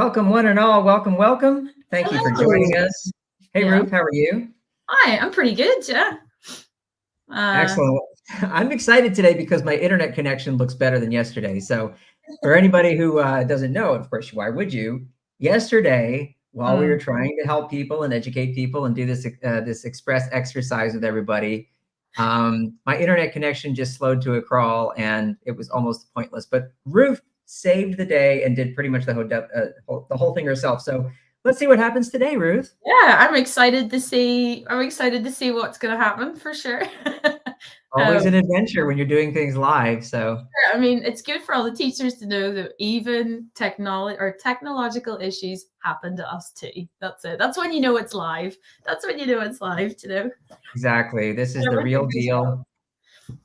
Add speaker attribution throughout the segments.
Speaker 1: Welcome, one and all. Welcome, welcome. Thank you for joining us. Hey,
Speaker 2: Yeah.
Speaker 1: Ruth, how are you?
Speaker 2: Hi, I'm pretty good. Yeah.
Speaker 1: Excellent. I'm excited today because my internet connection looks better than yesterday. So, for anybody who doesn't know, of course, why would you? Yesterday, while we were trying to help people and educate people and do this express exercise with everybody, my internet connection just slowed to a crawl, and it was almost pointless. But Ruth saved the day and did pretty much the whole thing herself. So let's see what happens today, Ruth.
Speaker 2: Yeah, I'm excited to see. I'm excited to see what's going to happen for sure.
Speaker 1: Always an adventure when you're doing things live. So
Speaker 2: I mean, it's good for all the teachers to know that even technological issues happen to us too. That's it. That's when you know it's live. That's when you know it's live.
Speaker 1: exactly, this is the
Speaker 2: Everything
Speaker 1: real
Speaker 2: goes
Speaker 1: deal.
Speaker 2: well.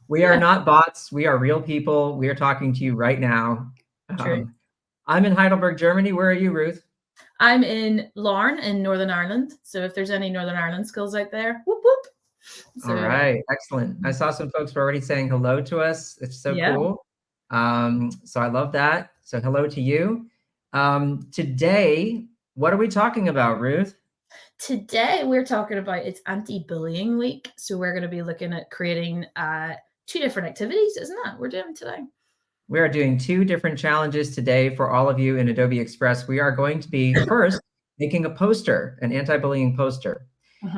Speaker 1: We are not bots. We are real people. We are talking to you right now.
Speaker 2: True.
Speaker 1: I'm in Heidelberg, Germany. Where are you, Ruth?
Speaker 2: I'm in Larne in Northern Ireland. So if there's any Northern Ireland schools out there, whoop whoop. So,
Speaker 1: All right, excellent. I saw some folks were already saying hello to us. It's so
Speaker 2: yeah.
Speaker 1: cool. So I love that. So hello to you. Today, what are we talking about, Ruth?
Speaker 2: Today we're talking about it's anti-bullying week. So we're going to be looking at creating two different activities, isn't it? We're doing today.
Speaker 1: We are doing two different challenges today for all of you in Adobe Express. We are going to be first making a poster, an anti-bullying poster.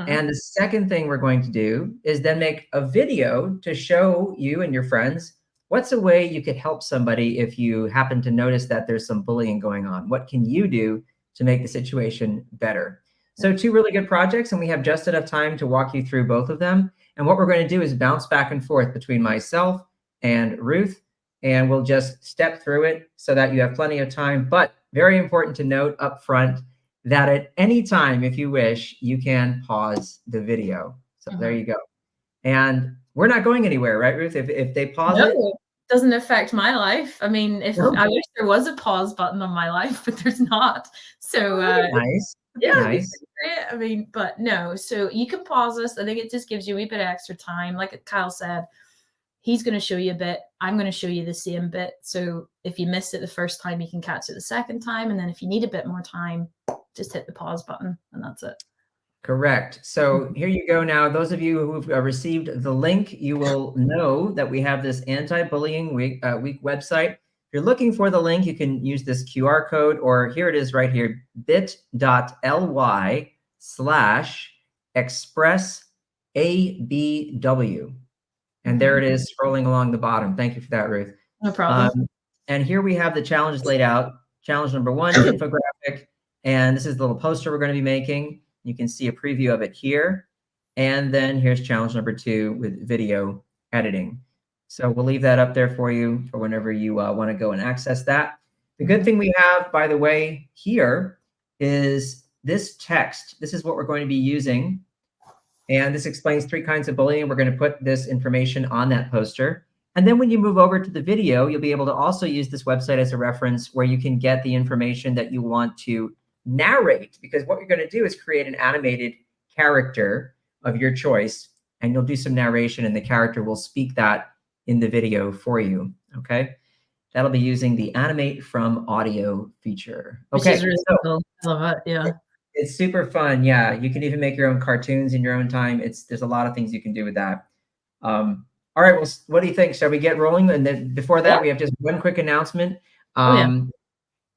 Speaker 1: And the second thing we're going to do is then make a video to show you and your friends what's a way you could help somebody if you happen to notice that there's some bullying going on. What can you do to make the situation better? So two really good projects, and we have just enough time to walk you through both of them. And what we're going to do is bounce back and forth between myself and Ruth, and we'll just step through it so that you have plenty of time. But very important to note up front that at any time, if you wish, you can pause the video. So there you go. And we're not going anywhere, right, Ruth? If they pause it
Speaker 2: doesn't affect my life. I mean, I wish there was a pause button on my life, but there's not. So
Speaker 1: nice.
Speaker 2: Yeah,
Speaker 1: nice.
Speaker 2: I mean, but no. So you can pause this. I think it just gives you a wee bit of extra time. Like Kyle said, he's going to show you a bit. I'm going to show you the same bit. So if you missed it the first time, you can catch it the second time. And then if you need a bit more time, just hit the pause button and that's it.
Speaker 1: Correct. So here you go now. Those of you who've received the link, you will know that we have this anti-bullying week website. If you're looking for the link, you can use this QR code, or here it is right here, bit.ly/expressabw. And there it is scrolling along the bottom. Thank you for that, Ruth.
Speaker 2: No problem.
Speaker 1: And here we have the challenges laid out. Challenge number 1, infographic. And this is the little poster we're going to be making. You can see a preview of it here. And then here's challenge number 2 with video editing. So we'll leave that up there for you for whenever you want to go and access that. The good thing we have, by the way, here is this text. This is what we're going to be using. And this explains 3 kinds of bullying. We're going to put this information on that poster. And then when you move over to the video, you'll be able to also use this website as a reference where you can get the information that you want to narrate, because what you're going to do is create an animated character of your choice, and you'll do some narration, and the character will speak that in the video for you. Okay, that'll be using the Animate from Audio feature. Okay,
Speaker 2: which is really cool. I love it. Yeah,
Speaker 1: it's super fun. Yeah, you can even make your own cartoons in your own time. There's a lot of things you can do with that. All right, well, what do you think? Shall we get rolling? And then before that, we have just one quick announcement.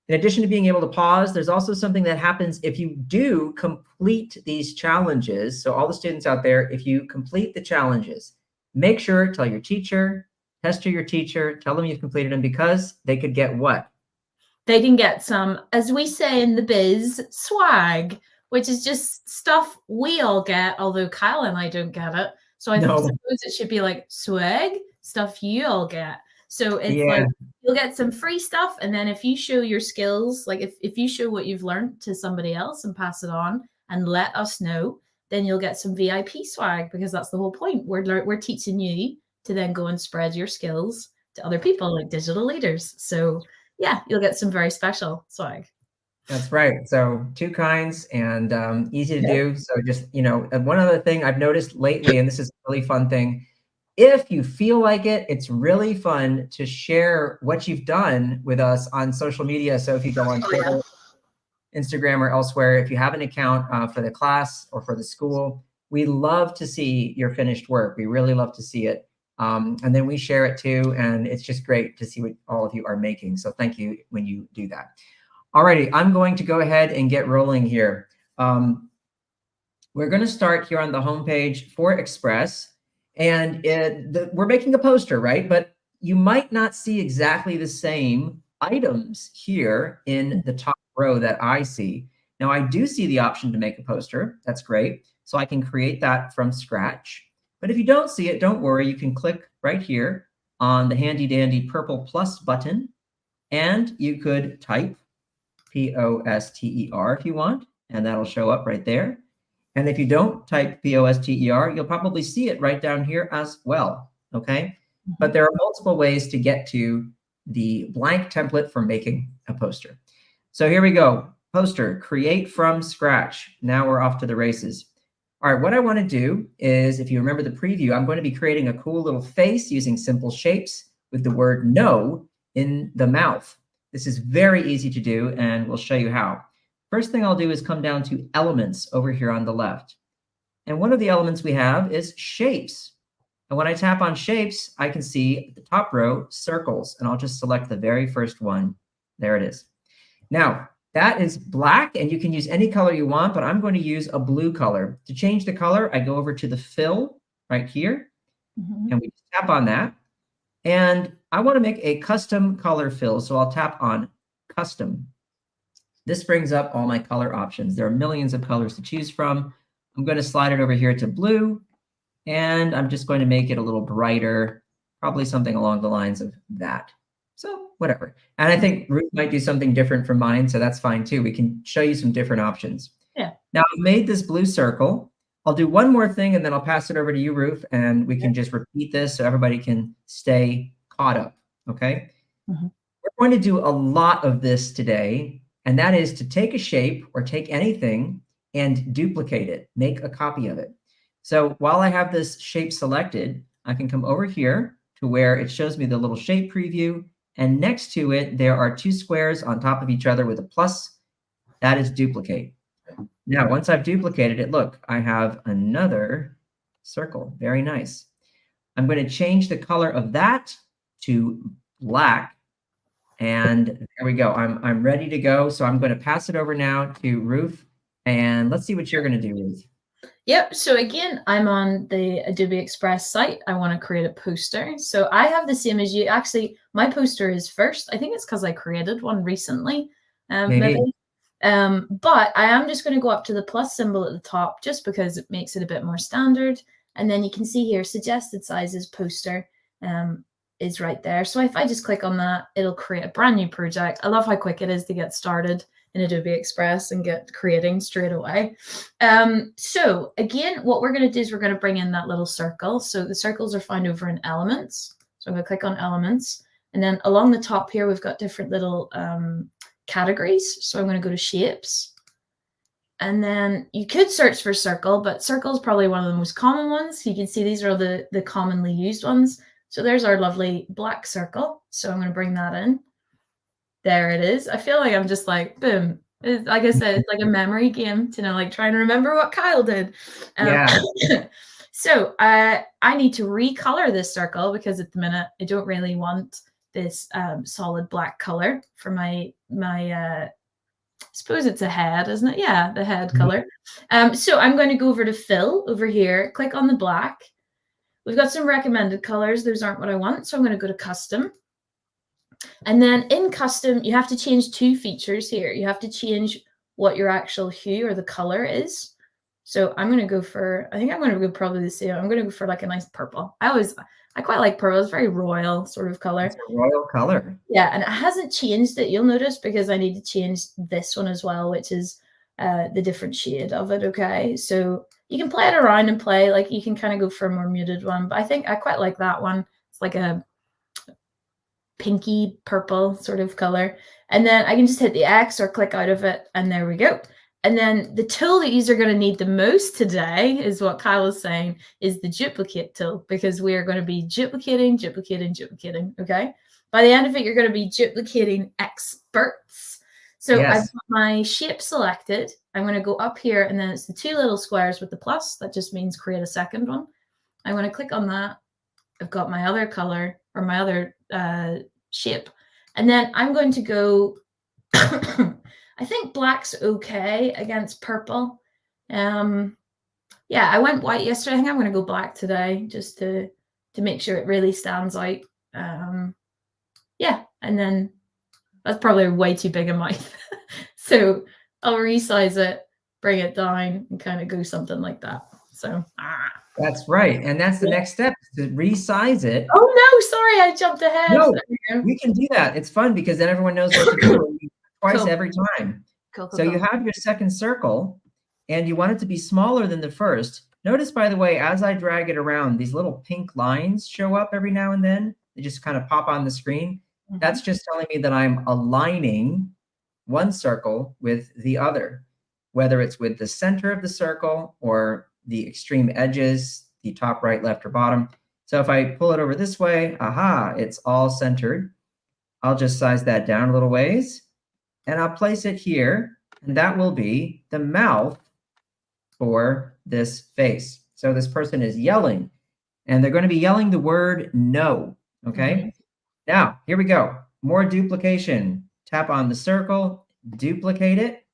Speaker 1: In addition to being able to pause, there's also something that happens if you do complete these challenges. So all the students out there, if you complete the challenges, make sure, tell your teacher, pester your teacher, tell them you've completed them, because they could get what?
Speaker 2: They can get some, as we say in the biz, swag, which is just stuff we all get, although Kyle and I don't get it. So I suppose it should be like swag, stuff you all get. So it's like you'll get some free stuff. And then if you show your skills, like if you show what you've learned to somebody else and pass it on and let us know, then you'll get some VIP swag, because that's the whole point. We're teaching you to then go and spread your skills to other people, like digital leaders. So yeah, you'll get some very special swag.
Speaker 1: That's right. So 2 kinds, and easy to do. So just, one other thing I've noticed lately, and this is a really fun thing, if you feel like it, it's really fun to share what you've done with us on social media. So if you go on Twitter, Instagram or elsewhere. If you have an account for the class or for the school, we love to see your finished work. We really love to see it. And then we share it too. And it's just great to see what all of you are making. So thank you when you do that. Alrighty, I'm going to go ahead and get rolling here. We're going to start here on the homepage for Express. And we're making a poster, right? But you might not see exactly the same items here in the top row that I see. Now, I do see the option to make a poster. That's great. So I can create that from scratch. But if you don't see it, don't worry. You can click right here on the handy dandy purple plus button, and you could type POSTER if you want, and that'll show up right there. And if you don't type POSTER, you'll probably see it right down here as well, okay? But there are multiple ways to get to the blank template for making a poster. So here we go. Poster, create from scratch. Now we're off to the races. All right, what I want to do is, if you remember the preview, I'm going to be creating a cool little face using simple shapes with the word no in the mouth. This is very easy to do, and we'll show you how. First thing I'll do is come down to elements over here on the left. And one of the elements we have is shapes. And when I tap on shapes, I can see at the top row circles, and I'll just select the very first one. There it is. Now, that is black, and you can use any color you want, but I'm going to use a blue color. To change the color, I go over to the fill right here, and we tap on that. And I want to make a custom color fill, so I'll tap on custom. This brings up all my color options. There are millions of colors to choose from. I'm going to slide it over here to blue, and I'm just going to make it a little brighter, probably something along the lines of that. So whatever. And I think Ruth might do something different from mine, so that's fine too. We can show you some different options.
Speaker 2: Yeah.
Speaker 1: Now I've made this blue circle. I'll do one more thing, and then I'll pass it over to you, Ruth, and we can just repeat this so everybody can stay caught up, okay? We're going to do a lot of this today, and that is to take a shape or take anything and duplicate it, make a copy of it. So while I have this shape selected, I can come over here to where it shows me the little shape preview, and next to it, there are two squares on top of each other with a plus. That is duplicate. Now, once I've duplicated it, look, I have another circle. Very nice. I'm going to change the color of that to black. And there we go. I'm ready to go. So I'm going to pass it over now to Ruth. And let's see what you're going to do, Ruth.
Speaker 2: Yep. So again, I'm on the Adobe Express site. I want to create a poster. So I have the same as you. Actually, my poster is first. I think it's because I created one recently. Maybe. But I am just going to go up to the plus symbol at the top just because it makes it a bit more standard. And then you can see here, suggested sizes poster is right there. So if I just click on that, it'll create a brand new project. I love how quick it is to get started in Adobe Express and get creating straight away. So again, what we're going to do is we're going to bring in that little circle. So the circles are found over in elements. So I'm going to click on elements. And then along the top here, we've got different little categories. So I'm going to go to shapes. And then you could search for circle, but circle is probably one of the most common ones. You can see these are the commonly used ones. So there's our lovely black circle. So I'm going to bring that in. There it is. I feel like I'm just like, boom. Like I said, it's like a memory game to know, like trying to remember what Kyle did.
Speaker 1: Yeah.
Speaker 2: So I need to recolor this circle because at the minute I don't really want this solid black color for my I suppose it's a head, isn't it? Yeah, the head color. So I'm going to go over to fill over here, click on the black. We've got some recommended colors. Those aren't what I want. So I'm going to go to custom. And then in custom, you have to change two features here. You have to change what your actual hue or the color is. So I'm going to go for, I think I'm going to go probably the same. I'm going to go for like a nice purple. I quite like purple. It's very royal sort of color.
Speaker 1: It's a royal color.
Speaker 2: Yeah, and it hasn't changed it. You'll notice because I need to change this one as well, which is the different shade of it. Okay, so you can play it around and play. Like you can kind of go for a more muted one, but I think I quite like that one. It's like a pinky purple sort of color. And then I can just hit the X or click out of it, and there we go. And then the tool that you're going to need the most today is what Kyle was saying, is the duplicate tool, because we are going to be duplicating. Okay. By the end of it, you're going to be duplicating experts. So I've
Speaker 1: Yes.
Speaker 2: got my shape selected. I'm going to go up here, and then it's the 2 little squares with the plus. That just means create a second one. I'm going to click on that. I've got my other color, or my other shape. And then I'm going to go, I think black's okay against purple. Yeah, I went white yesterday. I think I'm going to go black today, just to make sure it really stands out. Yeah, and then that's probably way too big a mouth. So I'll resize it, bring it down, and kind of go something like that. So
Speaker 1: That's right. And that's the next step, is to resize it.
Speaker 2: Oh no, sorry, I jumped ahead.
Speaker 1: No, we can do that. It's fun because then everyone knows what to do twice
Speaker 2: Cool.
Speaker 1: every time.
Speaker 2: Cool,
Speaker 1: So you have your second circle, and you want it to be smaller than the first. Notice, by the way, as I drag it around, these little pink lines show up every now and then. They just kind of pop on the screen. That's just telling me that I'm aligning one circle with the other, whether it's with the center of the circle or the extreme edges, the top, right, left, or bottom. So if I pull it over this way, aha, it's all centered. I'll just size that down a little ways, and I'll place it here, and that will be the mouth for this face. So this person is yelling, and they're going to be yelling the word no, okay? Now, here we go. More duplication. Tap on the circle, duplicate it,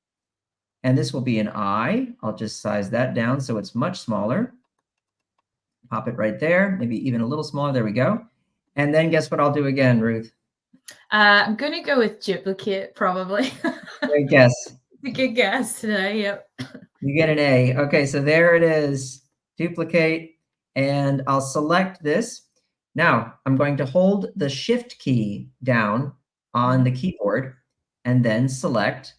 Speaker 1: and this will be an eye. I'll just size that down so it's much smaller. Pop it right there, maybe even a little smaller. There we go. And then guess what I'll do again, Ruth?
Speaker 2: I'm going to go with duplicate, probably.
Speaker 1: Great guess.
Speaker 2: A good guess today, yep.
Speaker 1: You get an A. Okay, so there it is. Duplicate, and I'll select this. Now, I'm going to hold the Shift key down on the keyboard and then select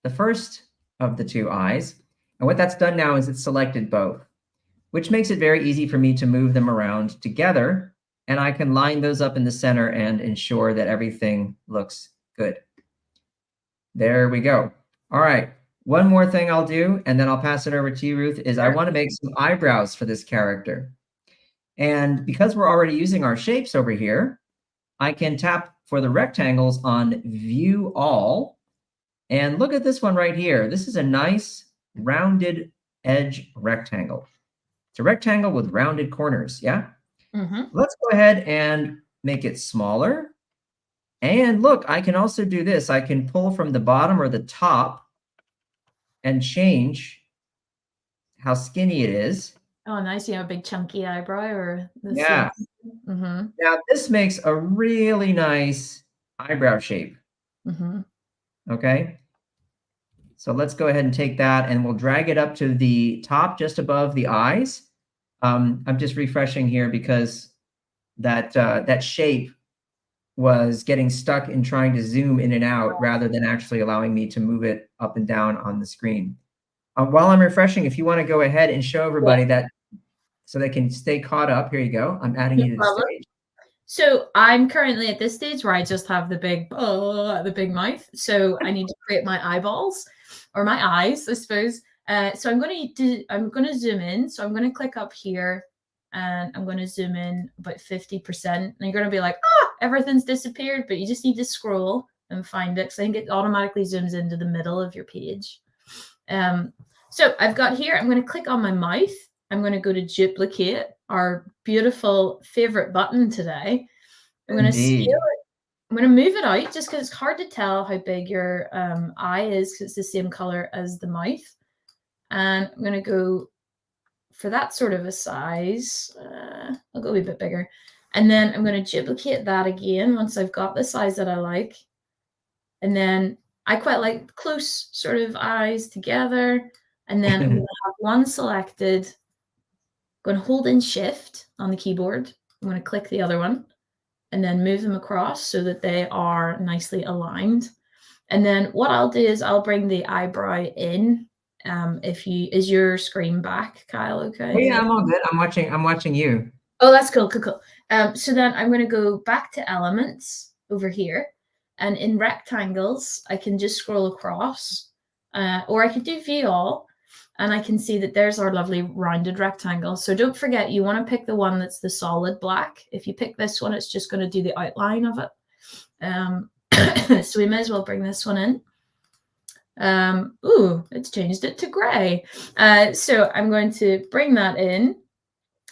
Speaker 1: the first of the 2 eyes. And what that's done now is it's selected both, which makes it very easy for me to move them around together, and I can line those up in the center and ensure that everything looks good. There we go. All right, one more thing I'll do, and then I'll pass it over to you, Ruth, is I want to make some eyebrows for this character. And because we're already using our shapes over here, I can tap for the rectangles on View All, and look at this one right here. This is a nice rounded edge rectangle. It's a rectangle with rounded corners, yeah? Let's go ahead and make it smaller. And look, I can also do this. I can pull from the bottom or the top and change how skinny it is.
Speaker 2: Oh, nice. You have a big chunky eyebrow, or this.
Speaker 1: Yeah. Now this makes a really nice eyebrow shape. Okay. So let's go ahead and take that, and we'll drag it up to the top just above the eyes. I'm just refreshing here because that shape was getting stuck in trying to zoom in and out rather than actually allowing me to move it up and down on the screen. While I'm refreshing, if you want to go ahead and show everybody that so they can stay caught up, here you go. I'm adding you to the stage.
Speaker 2: So I'm currently at this stage where I just have the big mouth. So I need to create my eyeballs, or my eyes, I suppose. So I'm going to zoom in. So I'm going to click up here, and I'm going to zoom in about 50%. And you're going to be like, everything's disappeared, but you just need to scroll and find it. So I think it automatically zooms into the middle of your page. So I've got here, I'm going to click on my mouth. I'm going to go to duplicate, our beautiful favorite button today. I'm going to scale it. I'm going to move it out just because it's hard to tell how big your eye is, because it's the same color as the mouth. And I'm going to go for that sort of a size. I'll go a wee bit bigger. And then I'm going to duplicate that again once I've got the size that I like. And then I quite like close sort of eyes together. And then I'm going to have one selected. I'm going to hold in Shift on the keyboard. I'm going to click the other one and then move them across so that they are nicely aligned. And then what I'll do is I'll bring the eyebrow in. Is your screen back, Kyle? Okay.
Speaker 1: Oh, yeah, I'm all good. I'm watching you.
Speaker 2: Oh, that's cool. So then I'm going to go back to elements over here, and in rectangles, I can just scroll across, or I could do View All, and I can see that there's our lovely rounded rectangle. So don't forget, you want to pick the one that's the solid black. If you pick this one, it's just going to do the outline of it. So we may as well bring this one in. Ooh, it's changed it to gray. So I'm going to bring that in.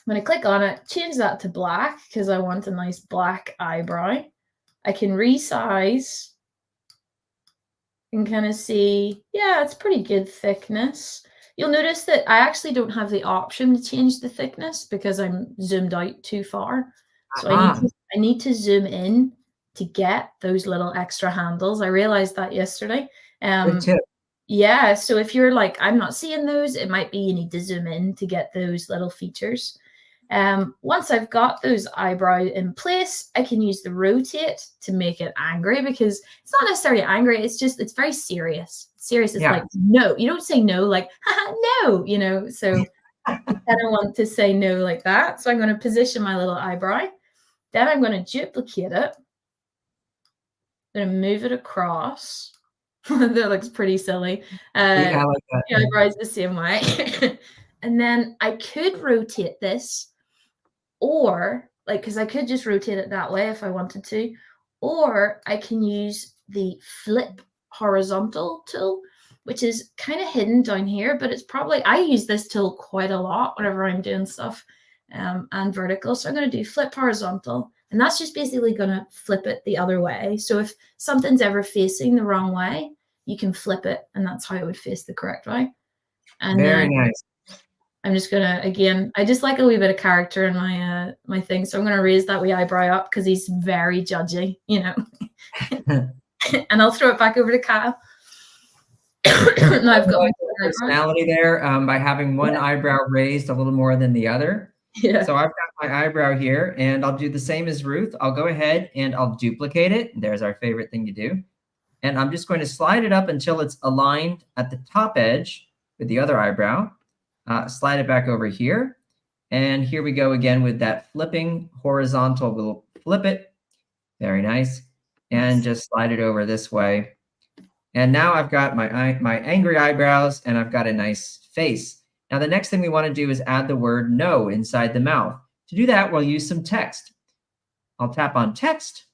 Speaker 2: I'm going to click on it, change that to black because I want a nice black eyebrow. I can resize and kind of see, yeah, it's pretty good thickness. You'll notice that I actually don't have the option to change the thickness because I'm zoomed out too far. So I need to zoom in to get those little extra handles. I realized that yesterday.
Speaker 1: Good tip.
Speaker 2: Yeah, so if you're like, I'm not seeing those, it might be you need to zoom in to get those little features. Once I've got those eyebrows in place, I can use the rotate to make it angry because it's not necessarily angry. It's just, it's very serious. Serious is like, no, you don't say no, like, no, you know, so I kind of want to say no like that. So I'm going to position my little eyebrow. Then I'm going to duplicate it. I'm going to move it across. That looks pretty silly.
Speaker 1: Yeah, I like that.
Speaker 2: The eyebrows the same way. And then I could rotate this, or like, because I could just rotate it that way if I wanted to, or I can use the flip horizontal tool, which is kind of hidden down here, but it's probably, I use this tool quite a lot whenever I'm doing stuff, and vertical. So I'm going to do flip horizontal, and that's just basically going to flip it the other way. So if something's ever facing the wrong way, you can flip it, and that's how it would face the correct way. And
Speaker 1: very nice.
Speaker 2: I'm just gonna, again, I just like a wee bit of character in my my thing. So I'm gonna raise that wee eyebrow up because he's very judgy, you know. And I'll throw it back over to Kyle. No, I've got my
Speaker 1: personality there by having one eyebrow raised a little more than the other.
Speaker 2: Yeah.
Speaker 1: So I've got my eyebrow here, and I'll do the same as Ruth. I'll go ahead and I'll duplicate it. There's our favorite thing to do. And I'm just going to slide it up until it's aligned at the top edge with the other eyebrow. Slide it back over here. And here we go again with that flipping horizontal. We'll flip it. Very nice. And just slide it over this way. And now I've got my angry eyebrows, and I've got a nice face. Now, the next thing we want to do is add the word no inside the mouth. To do that, we'll use some text. I'll tap on text.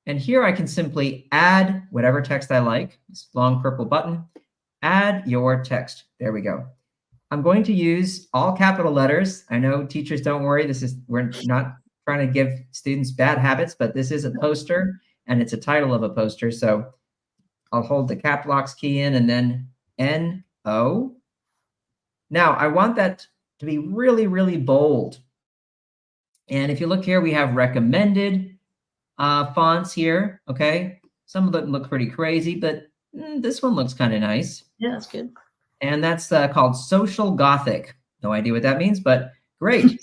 Speaker 1: And here I can simply add whatever text I like. This long purple button. Add your text. There we go. I'm going to use all capital letters. I know teachers, don't worry. We're not trying to give students bad habits, but this is a poster and it's a title of a poster. So I'll hold the cap locks key in and then N-O. Now I want that to be really, really bold. And if you look here, we have recommended fonts here. Okay. Some of them look pretty crazy, but this one looks kind of nice.
Speaker 2: Yeah, that's good.
Speaker 1: And that's called Social Gothic. No idea what that means, but great.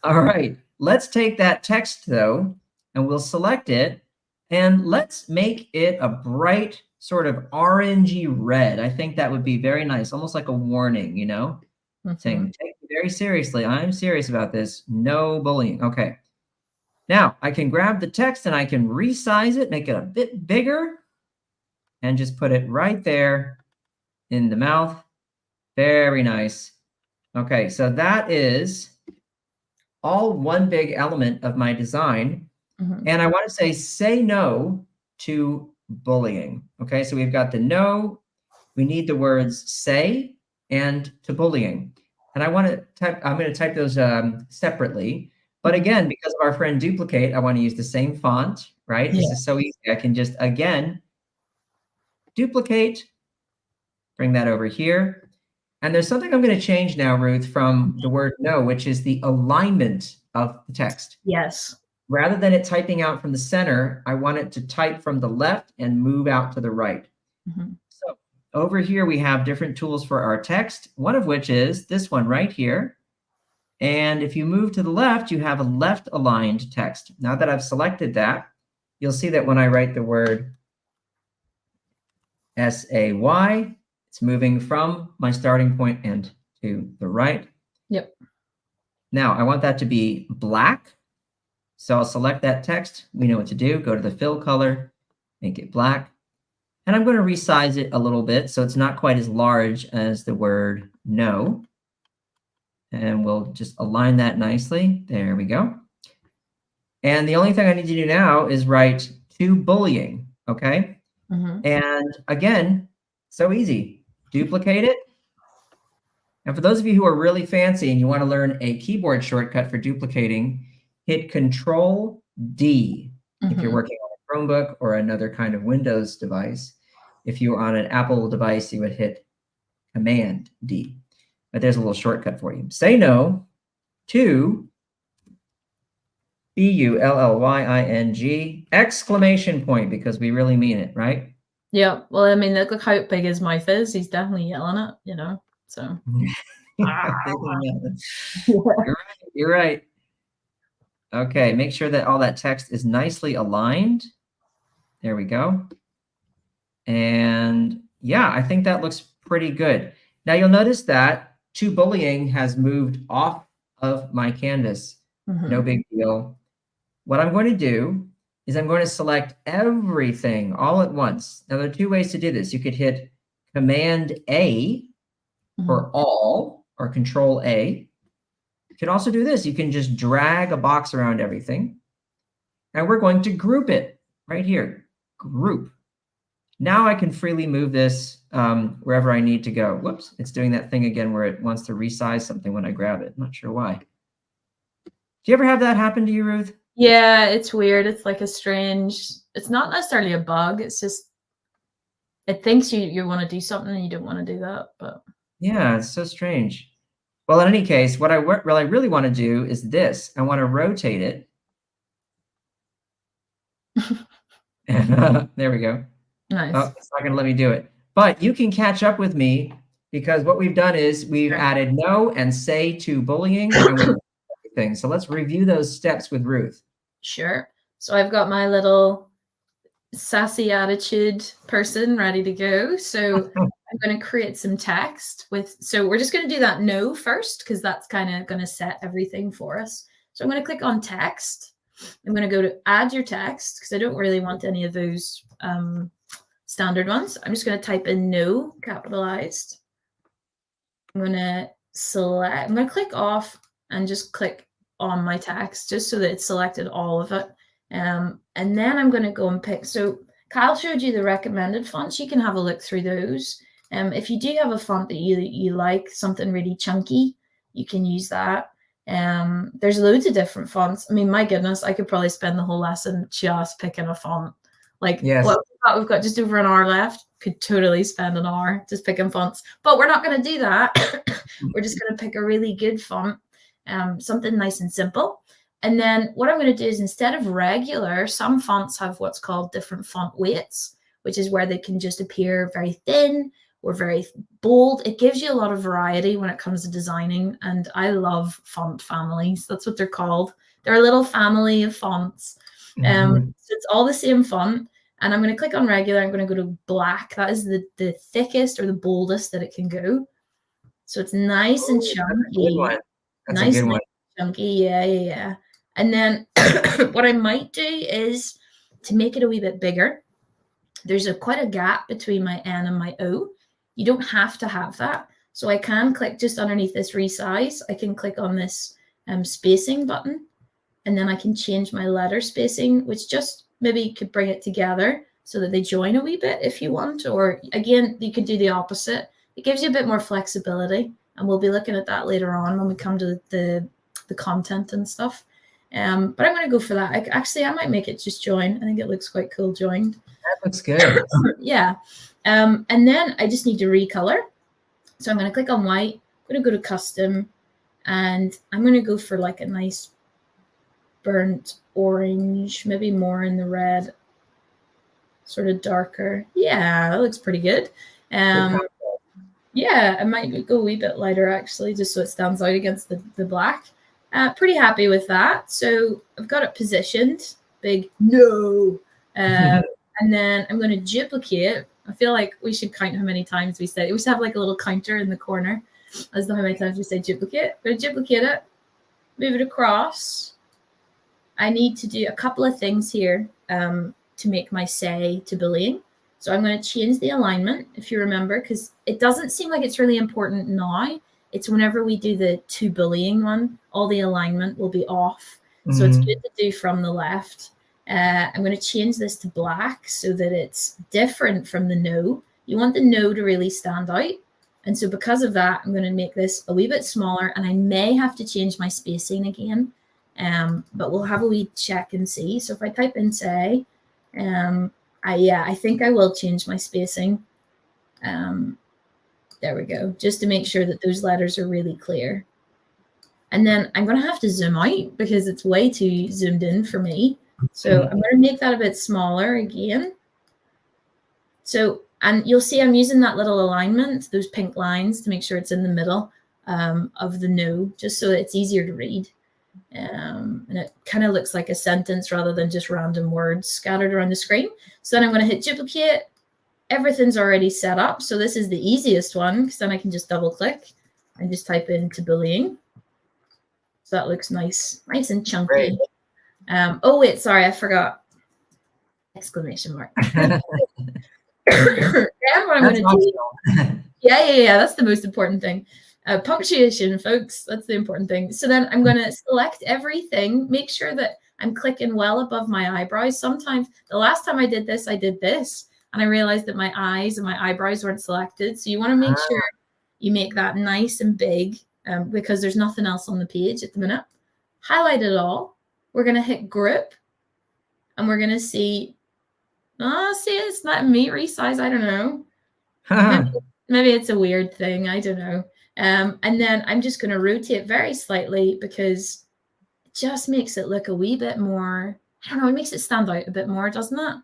Speaker 1: All right, let's take that text though, and we'll select it, and let's make it a bright sort of orangey red. I think that would be very nice, almost like a warning, you know, saying, take me very seriously. I'm serious about this. No bullying. Okay. Now I can grab the text and I can resize it, make it a bit bigger, and just put it right there in the mouth. Very nice. Okay, so that is all one big element of my design. And I want to say no to bullying. Okay, so we've got the no, we need the words say and to bullying. And I want to type, I'm going to type those separately. But again, because of our friend duplicate, I want to use the same font, right? Yeah. This is so easy. I can just, again, duplicate, bring that over here. And there's something I'm going to change now, Ruth, from the word no, which is the alignment of the text.
Speaker 2: Yes.
Speaker 1: Rather than it typing out from the center, I want it to type from the left and move out to the right. So over here, we have different tools for our text, one of which is this one right here. And if you move to the left, you have a left aligned text. Now that I've selected that, you'll see that when I write the word S-A-Y, it's moving from my starting point and to the right.
Speaker 2: Yep.
Speaker 1: Now I want that to be black. So I'll select that text. We know what to do. Go to the fill color, make it black. And I'm going to resize it a little bit so it's not quite as large as the word no. And we'll just align that nicely. There we go. And the only thing I need to do now is write to bullying. Okay.
Speaker 2: Mm-hmm.
Speaker 1: And again, so easy. Duplicate it. And for those of you who are really fancy and you want to learn a keyboard shortcut for duplicating, hit Control D if you're working on a Chromebook or another kind of Windows device. If you're on an Apple device, you would hit Command D. But there's a little shortcut for you. Say no to BULLYING exclamation point, because we really mean it, right?
Speaker 2: Yeah. Well, I mean, look how big his mouth is. He's definitely yelling it, you know. So
Speaker 1: You're right. Okay, make sure that all that text is nicely aligned. There we go. And yeah, I think that looks pretty good. Now you'll notice that To Bullying has moved off of my canvas. No big deal. What I'm going to do is I'm going to select everything all at once. Now there are two ways to do this. You could hit Command A for all, or Control A. You can also do this. You can just drag a box around everything. And we're going to group it right here. Group. Now I can freely move this wherever I need to go. Whoops, it's doing that thing again where it wants to resize something when I grab it. I'm not sure why. Do you ever have that happen to you, Ruth?
Speaker 2: Yeah, it's weird. It's like a strange, it's not necessarily a bug. It's just, it thinks you want to do something and you don't want to do that. But
Speaker 1: yeah, it's so strange. Well, in any case, what I really want to do is this. I want to rotate it. There we go.
Speaker 2: Nice.
Speaker 1: Oh, it's not going to let me do it. But you can catch up with me, because what we've done is we've added no and say to bullying. And everything. So let's review those steps with Ruth.
Speaker 2: Sure. So I've got my little sassy attitude person ready to go. So I'm going to create some text so we're just going to do that no first, because that's kind of going to set everything for us. So I'm going to click on text. I'm going to go to add your text, because I don't really want any of those standard ones. I'm just going to type in no, capitalized. I'm going to select, I'm going to click off and just click on my text just so that it's selected all of it. And then I'm going to go and pick. So Kyle showed you the recommended fonts. You can have a look through those. If you do have a font that you like, something really chunky, you can use that. There's loads of different fonts. I mean, my goodness, I could probably spend the whole lesson just picking a font. Like,
Speaker 1: yes.
Speaker 2: Well, we've got just over an hour left. Could totally spend an hour just picking fonts, but we're not going to do that. We're just going to pick a really good font, something nice and simple. And then what I'm going to do is, instead of regular, some fonts have what's called different font weights, which is where they can just appear very thin or very bold. It gives you a lot of variety when it comes to designing. And I love font families. That's what they're called. They're a little family of fonts. So it's all the same font. And I'm going to click on regular. I'm going to go to black. That is the thickest or the boldest that it can go. So it's nice and chunky.
Speaker 1: That's a good one.
Speaker 2: Chunky. Yeah. And then what I might do is, to make it a wee bit bigger, there's quite a gap between my N and my O. You don't have to have that. So I can click just underneath this resize. I can click on this spacing button, and then I can change my letter spacing, which just maybe could bring it together so that they join a wee bit if you want. Or again, you could do the opposite. It gives you a bit more flexibility, and we'll be looking at that later on when we come to the content and stuff. But I'm going to go for that. I might make it just join. I think it looks quite cool joined.
Speaker 1: That looks good.
Speaker 2: Yeah. And then I just need to recolor. So I'm going to click on white. I'm going to go to custom, and I'm going to go for like a nice burnt orange, maybe more in the red, sort of darker. Yeah, that looks pretty good. Yeah, I might go a wee bit lighter actually, just so it stands out against the black. Pretty happy with that. So I've got it positioned, big no. And then I'm going to duplicate. I feel like we should count how many times we say it. We should have like a little counter in the corner as to how many times we say duplicate. I'm going to duplicate it, move it across. I need to do a couple of things here to make my say to bullying. So I'm going to change the alignment, if you remember, because it doesn't seem like it's really important now. It's whenever we do the to bullying one, all the alignment will be off. So it's good to do from the left. I'm going to change this to black so that it's different from the no. You want the no to really stand out. And so because of that, I'm going to make this a wee bit smaller, and I may have to change my spacing again. But we'll have a wee check and see. So if I type in say, I think I will change my spacing. There we go, just to make sure that those letters are really clear. And then I'm going to have to zoom out because it's way too zoomed in for me. So I'm going to make that a bit smaller again. So, and you'll see I'm using that little alignment, those pink lines, to make sure it's in the middle of the no, just so it's easier to read. And it kind of looks like a sentence rather than just random words scattered around the screen. So then I'm going to hit duplicate. Everything's already set up. So this is the easiest one, because then I can just double click and just type into bullying. So that looks nice and chunky. Oh wait, sorry, I forgot. Exclamation mark. And what I'm going to do. Yeah, that's the most important thing. Punctuation, folks, that's the important thing. So then I'm going to select everything, make sure that I'm clicking well above my eyebrows. Sometimes, the last time I did this, and I realized that my eyes and my eyebrows weren't selected. So you want to make sure you make that nice and big, because there's nothing else on the page at the minute. Highlight it all. We're going to hit group, and we're going to see, see, it's not me resize. I don't know. Maybe it's a weird thing. I don't know. And then I'm just going to rotate very slightly, because it just makes it look a wee bit more, I don't know, it makes it stand out a bit more, doesn't it?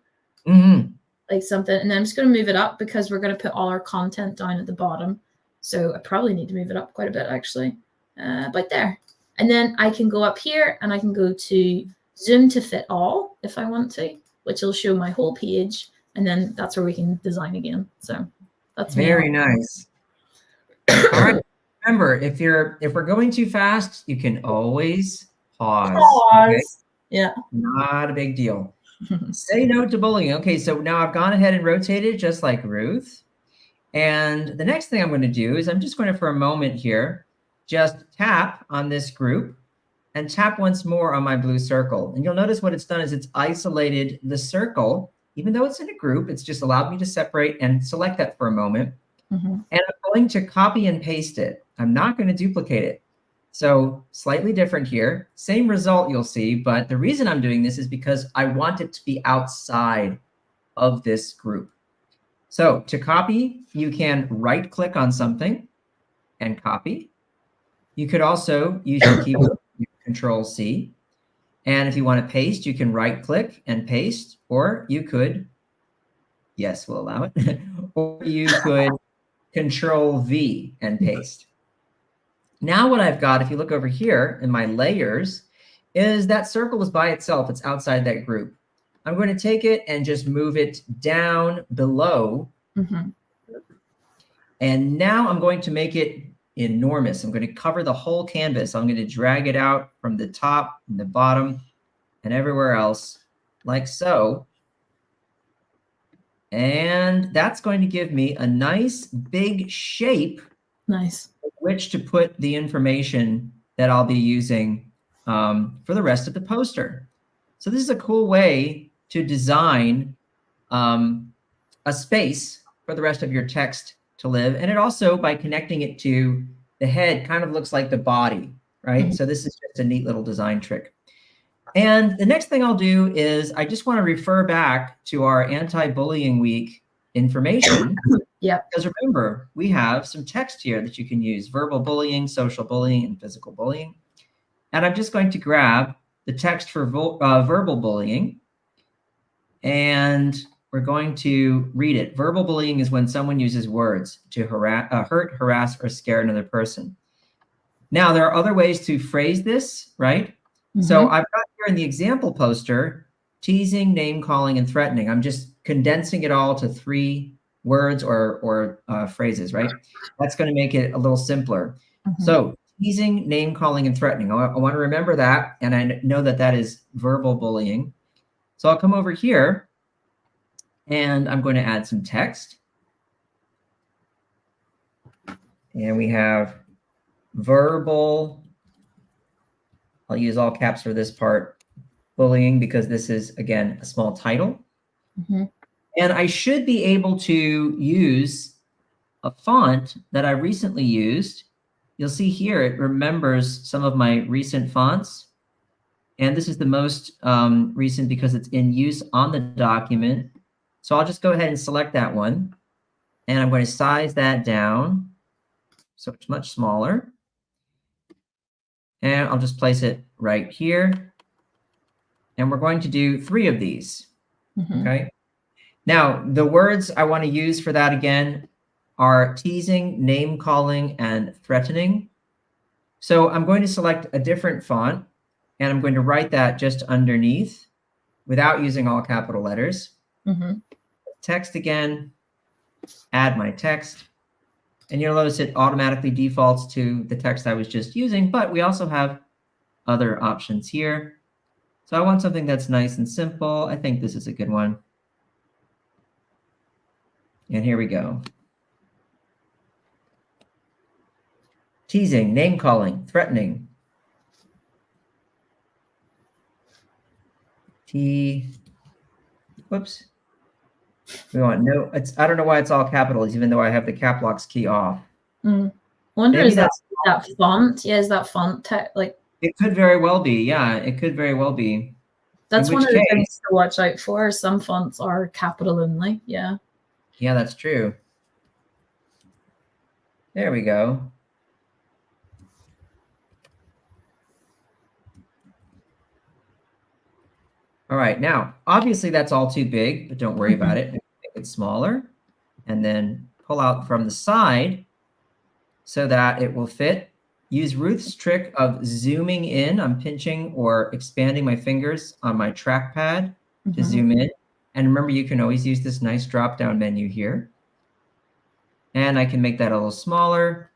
Speaker 2: Mm-hmm. Like something. And then I'm just going to move it up, because we're going to put all our content down at the bottom. So I probably need to move it up quite a bit, actually. But there. And then I can go up here, and I can go to zoom to fit all if I want to, which will show my whole page. And then that's where we can design again. So that's
Speaker 1: very nice. All right. Remember, if we're going too fast, you can always pause. Okay?
Speaker 2: Yeah.
Speaker 1: Not a big deal. Say no to bullying. Okay, so now I've gone ahead and rotated just like Ruth. And the next thing I'm going to do is I'm just going to, for a moment here, just tap on this group and tap once more on my blue circle. And you'll notice what it's done is it's isolated the circle. Even though it's in a group, it's just allowed me to separate and select that for a moment. Mm-hmm. And I'm going to copy and paste it. I'm not going to duplicate it. So slightly different here. Same result you'll see, but the reason I'm doing this is because I want it to be outside of this group. So to copy, you can right click on something and copy. You could also use your keyboard, Control C. And if you want to paste, you can right click and paste, or you could, yes, we'll allow it, or you could Control V and paste. Now what I've got, if you look over here in my layers, is that circle is by itself. It's outside that group. I'm going to take it and just move it down below. Mm-hmm. And now I'm going to make it enormous. I'm going to cover the whole canvas. I'm going to drag it out from the top and the bottom and everywhere else, like so. And that's going to give me a nice big shape.
Speaker 2: Nice.
Speaker 1: Which to put the information that I'll be using for the rest of the poster. So this is a cool way to design a space for the rest of your text to live. And it also, by connecting it to the head, kind of looks like the body, right? Mm-hmm. So this is just a neat little design trick. And the next thing I'll do is I just want to refer back to our anti-bullying week information.
Speaker 2: Yeah.
Speaker 1: Because remember, we have some text here that you can use: verbal bullying, social bullying, and physical bullying. And I'm just going to grab the text for verbal bullying, and we're going to read it. Verbal bullying is when someone uses words to hurt, harass, or scare another person. Now, there are other ways to phrase this, right? Mm-hmm. So I've got here in the example poster, teasing, name calling, and threatening. I'm just condensing it all to 3 words or phrases, right? That's going to make it a little simpler. Mm-hmm. So teasing, name calling, and threatening. I want to remember that, and I know that that is verbal bullying. So I'll come over here, and I'm going to add some text. And we have verbal, I'll use all caps for this part, bullying because this is, again, a small title.
Speaker 2: Mm-hmm.
Speaker 1: And I should be able to use a font that I recently used. You'll see here, it remembers some of my recent fonts. And this is the most recent because it's in use on the document. So I'll just go ahead and select that one. And I'm going to size that down so it's much smaller. And I'll just place it right here. And we're going to do 3 of these.
Speaker 2: Mm-hmm.
Speaker 1: Okay. Now, the words I want to use for that again are teasing, name calling, and threatening. So I'm going to select a different font, and I'm going to write that just underneath without using all capital letters.
Speaker 2: Mm-hmm.
Speaker 1: Text again, add my text. And you'll notice it automatically defaults to the text I was just using, but we also have other options here. So I want something that's nice and simple. I think this is a good one. And here we go. Teasing, name calling, threatening. Whoops. We want no, I don't know why it's all capitals, even though I have the cap locks key off.
Speaker 2: Wonder, is that font? Yeah, is that font like?
Speaker 1: It could very well be. Yeah, it could very well be.
Speaker 2: That's one of the things to watch out for. Some fonts are capital only. Yeah.
Speaker 1: Yeah, that's true. There we go. All right, now, obviously that's all too big, but don't worry about it. Make it smaller and then pull out from the side so that it will fit. Use Ruth's trick of zooming in. I'm pinching or expanding my fingers on my trackpad to zoom in. And remember, you can always use this nice drop-down menu here. And I can make that a little smaller.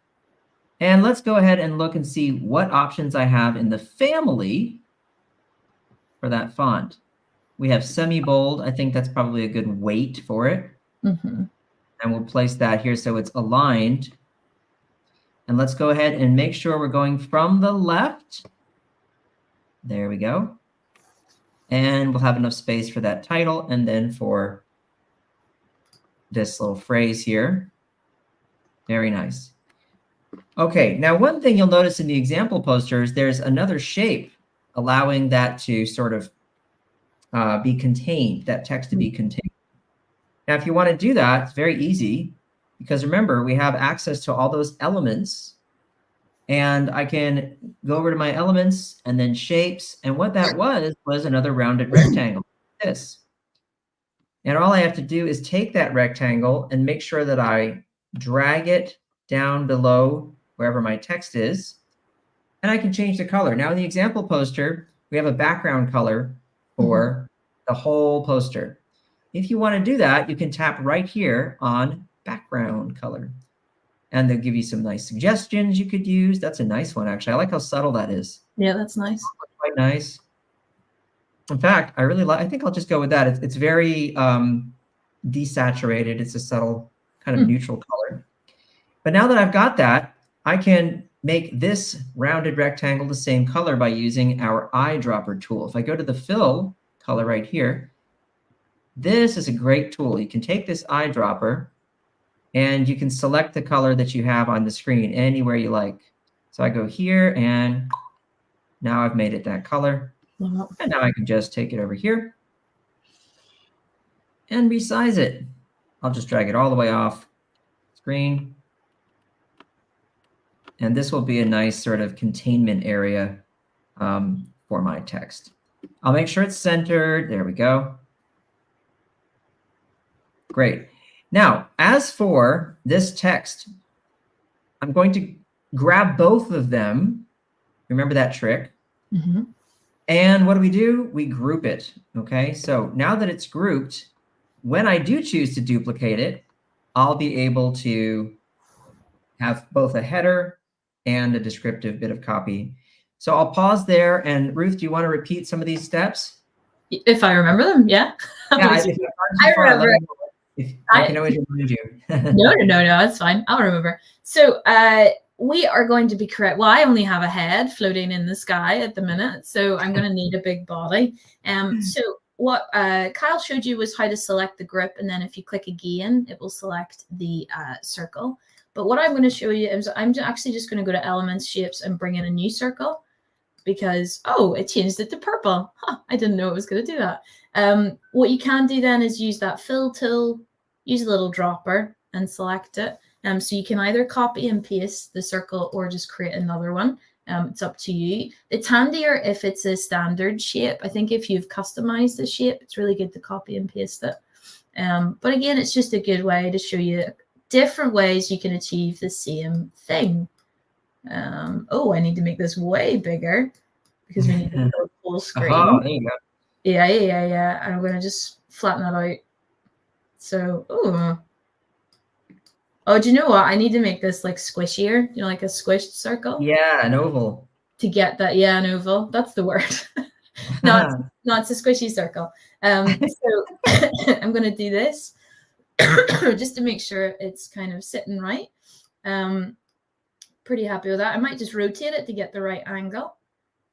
Speaker 1: And let's go ahead and look and see what options I have in the family for that font. We have semi-bold. I think that's probably a good weight for it. And we'll place that here so it's aligned. And let's go ahead and make sure we're going from the left. There we go. And we'll have enough space for that title and then for this little phrase here. Very nice. Okay, now one thing you'll notice in the example posters, there's another shape allowing that to sort of be contained, that text to be contained. Now, if you want to do that, it's very easy because remember, we have access to all those elements and I can go over to my elements and then shapes. And what that was another rounded rectangle, like this. And all I have to do is take that rectangle and make sure that I drag it down below wherever my text is. And I can change the color. Now in the example poster, we have a background color for the whole poster. If you want to do that, you can tap right here on background color. And they'll give you some nice suggestions you could use. That's a nice one, actually. I like how subtle that is.
Speaker 2: Yeah, that's nice.
Speaker 1: Quite nice. In fact, I really like, I think I'll just go with that. It's very desaturated. It's a subtle kind of neutral color. But now that I've got that, I can make this rounded rectangle the same color by using our eyedropper tool. If I go to the fill color right here, this is a great tool. You can take this eyedropper and you can select the color that you have on the screen anywhere you like. So I go here and now I've made it that color. And now I can just take it over here and resize it. I'll just drag it all the way off screen. And this will be a nice sort of containment area for my text. I'll make sure it's centered. There we go. Great. Now, as for this text, I'm going to grab both of them. Remember that trick? And what do? We group it. Okay, so now that it's grouped, when I do choose to duplicate it, I'll be able to have both a header and a descriptive bit of copy. So I'll pause there. And Ruth, do you want to repeat some of these steps?
Speaker 2: If I remember them, yeah.
Speaker 1: Yeah,
Speaker 2: I remember.
Speaker 1: I can always remind you.
Speaker 2: No, it's fine. I'll remember. So we are going to be correct. Well, I only have a head floating in the sky at the minute, so I'm going to need a big body. So what Kyle showed you was how to select the group, and then if you click again, it will select the circle. But what I'm going to show you is I'm actually just going to go to Elements, Shapes, and bring in a new circle because, oh, it changed it to purple. Huh, I didn't know it was going to do that. What you can do then is use that fill tool, use a little dropper and select it. So you can either copy and paste the circle or just create another one. It's up to you. It's handier if it's a standard shape. I think if you've customized the shape, it's really good to copy and paste it. But again, it's just a good way to show you different ways you can achieve the same thing. Oh, I need to make this way bigger because we need to go full screen.
Speaker 1: Oh, there you go.
Speaker 2: Yeah. I'm going to just flatten that out. So, oh, do you know what? I need to make this like squishier, you know, like a squished circle.
Speaker 1: Yeah, an oval.
Speaker 2: To get that, yeah, an oval. That's the word. No, it's a squishy circle. So I'm going to do this just to make sure it's kind of sitting right. Pretty happy with that. I might just rotate it to get the right angle.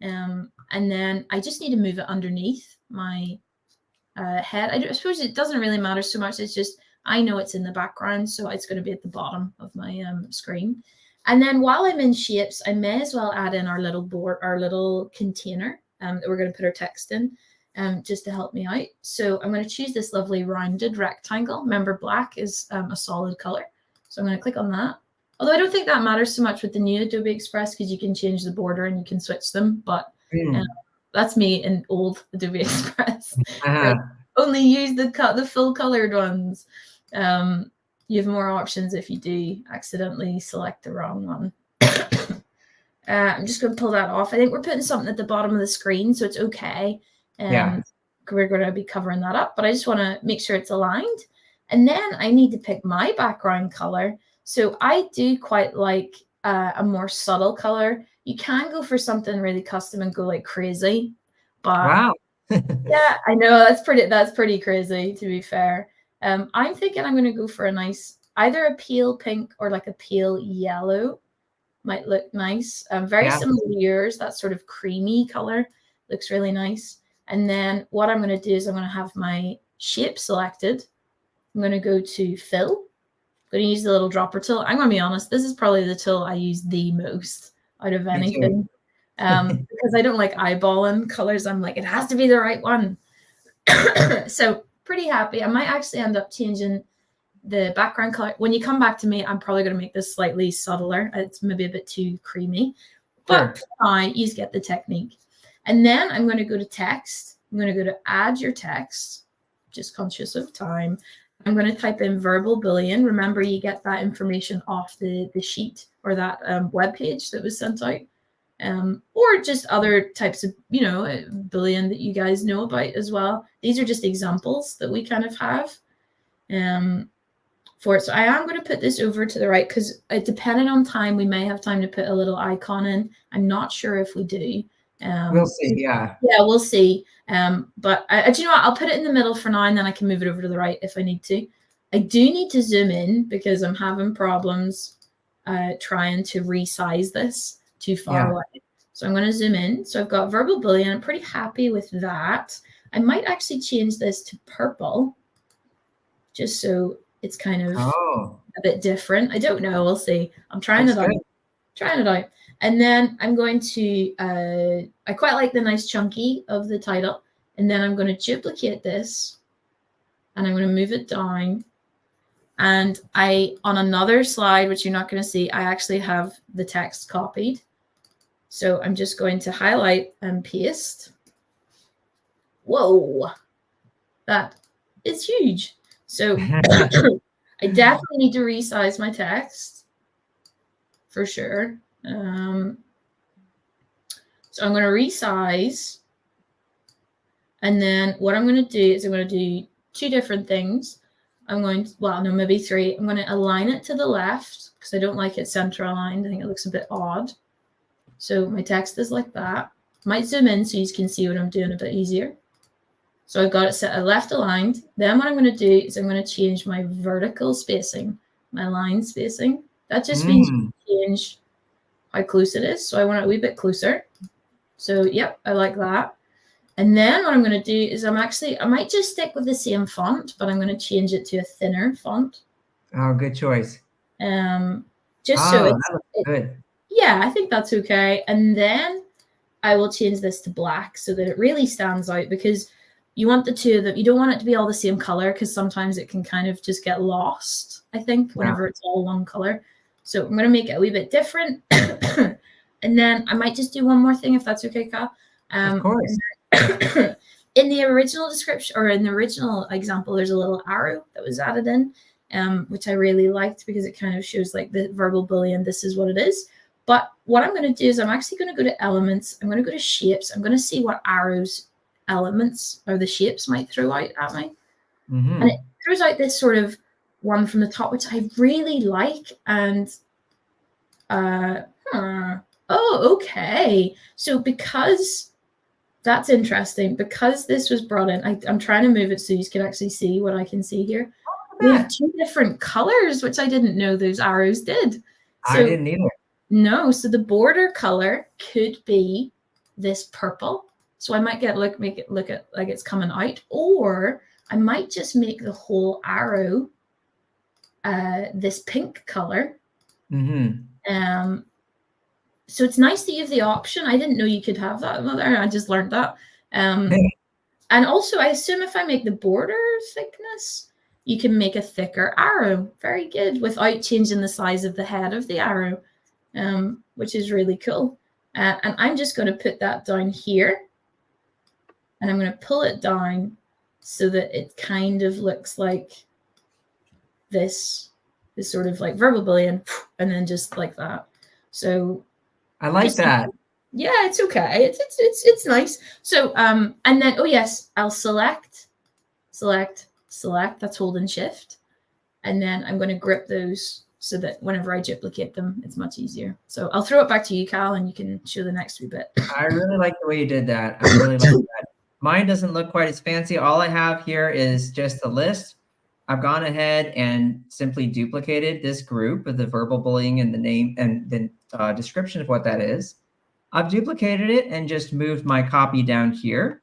Speaker 2: And then I just need to move it underneath my head. I suppose it doesn't really matter so much. It's just I know it's in the background, so it's going to be at the bottom of my screen. And then while I'm in shapes, I may as well add in our little board, our little container that we're going to put our text in just to help me out. So I'm going to choose this lovely rounded rectangle. Remember, black is a solid color. So I'm going to click on that. Although I don't think that matters so much with the new Adobe Express because you can change the border and you can switch them. But that's me in old Adobe Express. Only use the full colored ones. You have more options if you do accidentally select the wrong one. I'm just going to pull that off. I think we're putting something at the bottom of the screen, so it's okay. We're going to be covering that up, but I just want to make sure it's aligned. And then I need to pick my background color. So I do quite like a more subtle color. You can go for something really custom and go like crazy. But
Speaker 1: wow.
Speaker 2: Yeah, I know that's pretty crazy, to be fair. I'm thinking I'm going to go for a nice, either a pale pink or like a pale yellow. Might look nice. Very similar to yours. That sort of creamy color looks really nice. And then what I'm going to do is I'm going to have my shape selected. I'm going to go to fill. I'm going to use the little dropper tool. I'm going to be honest, this is probably the tool I use the most out of anything. Because I don't like eyeballing colors. I'm like, it has to be the right one. So pretty happy. I might actually end up changing the background color. When you come back to me, I'm probably going to make this slightly subtler. It's maybe a bit too creamy. But you get the technique. And then I'm going to go to text. I'm going to go to add your text. Just conscious of time. I'm going to type in verbal Boolean. Remember, you get that information off the sheet or that web page that was sent out. Or just other types of, Boolean that you guys know about as well. These are just examples that we kind of have for it. So I am going to put this over to the right because depending on time, we may have time to put a little icon in. I'm not sure if we do.
Speaker 1: We'll see, yeah.
Speaker 2: Yeah, we'll see. But do you know what? I'll put it in the middle for now, and then I can move it over to the right if I need to. I do need to zoom in because I'm having problems trying to resize this too far away. So I'm going to zoom in. So I've got verbal Boolean. I'm pretty happy with that. I might actually change this to purple just so it's kind of a bit different. I don't know. We'll see. I'm trying it out. And then I'm going to, I quite like the nice chunky of the title. And then I'm going to duplicate this and I'm going to move it down. And on another slide, which you're not going to see, I actually have the text copied. So I'm just going to highlight and paste. Whoa, that is huge. So I definitely need to resize my text for sure. So I'm going to resize. And then what I'm going to do is I'm going to do two different things. Maybe three. I'm going to align it to the left because I don't like it center aligned. I think it looks a bit odd. So my text is like that. Might zoom in so you can see what I'm doing a bit easier. So I've got it set left aligned. Then what I'm going to do is I'm going to change my vertical spacing, my line spacing. That just means you change how close it is. So I want it a wee bit closer. So yep, I like that. And then what I'm going to do is I might just stick with the same font, but I'm going to change it to a thinner font.
Speaker 1: Oh, good choice.
Speaker 2: Just so
Speaker 1: that looks good.
Speaker 2: Yeah, I think that's okay. And then I will change this to black so that it really stands out, because you want the two that you don't want it to be all the same color, because sometimes it can kind of just get lost, I think, whenever it's all one color. So I'm going to make it a wee bit different. And then I might just do one more thing, if that's okay, Cal.
Speaker 1: Of course.
Speaker 2: In the original description, or in the original example, there's a little arrow that was added in, which I really liked, because it kind of shows like the verbal Boolean, this is what it is. But what I'm going to do is I'm actually going to go to elements. I'm going to go to shapes. I'm going to see what arrows elements or the shapes might throw out at me.
Speaker 1: Mm-hmm.
Speaker 2: And it throws out this sort of one from the top, which I really like. And oh, okay. So because that's interesting, because this was brought in, I'm trying to move it so you can actually see what I can see here. We have two different colors, which I didn't know those arrows did. So,
Speaker 1: I didn't either.
Speaker 2: No, so the border color could be this purple. So I might make it look at like it's coming out, or I might just make the whole arrow this pink color.
Speaker 1: Mm-hmm.
Speaker 2: So it's nice that you have the option. I didn't know you could have that there. I just learned that. And also, I assume if I make the border thickness, you can make a thicker arrow. Very good, without changing the size of the head of the arrow. Which is really cool. And I'm just going to put that down here. And I'm going to pull it down so that it kind of looks like this sort of like verbal Boolean, and then just like that. So
Speaker 1: I like that.
Speaker 2: Yeah, it's okay. It's nice. So and then, oh yes, I'll select. That's holding shift. And then I'm going to grip those so that whenever I duplicate them, it's much easier. So I'll throw it back to you, Cal, and you can show the next wee bit.
Speaker 1: I really like the way you did that. I really like that. Mine doesn't look quite as fancy. All I have here is just a list. I've gone ahead and simply duplicated this group of the verbal bullying and the name and the description of what that is. I've duplicated it and just moved my copy down here.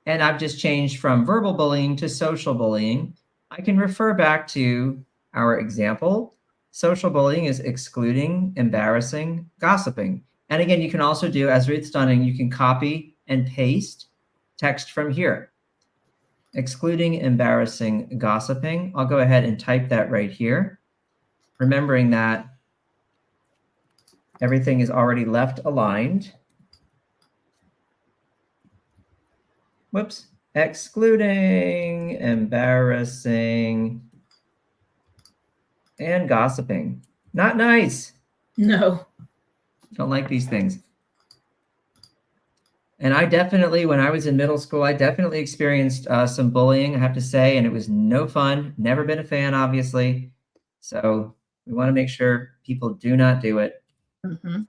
Speaker 1: And I've just changed from verbal bullying to social bullying. I can refer back to our example. Social bullying is excluding, embarrassing, gossiping. And again, you can also do, as Ruth's done, you can copy and paste text from here. Excluding, embarrassing, gossiping. I'll go ahead and type that right here, remembering that everything is already left aligned. Whoops. Excluding, embarrassing, and gossiping. Not nice.
Speaker 2: No.
Speaker 1: Don't like these things. And I definitely, when I was in middle school, I definitely experienced some bullying, I have to say, and it was no fun. Never been a fan, obviously. So we want to make sure people do not do it.
Speaker 2: Mm-hmm.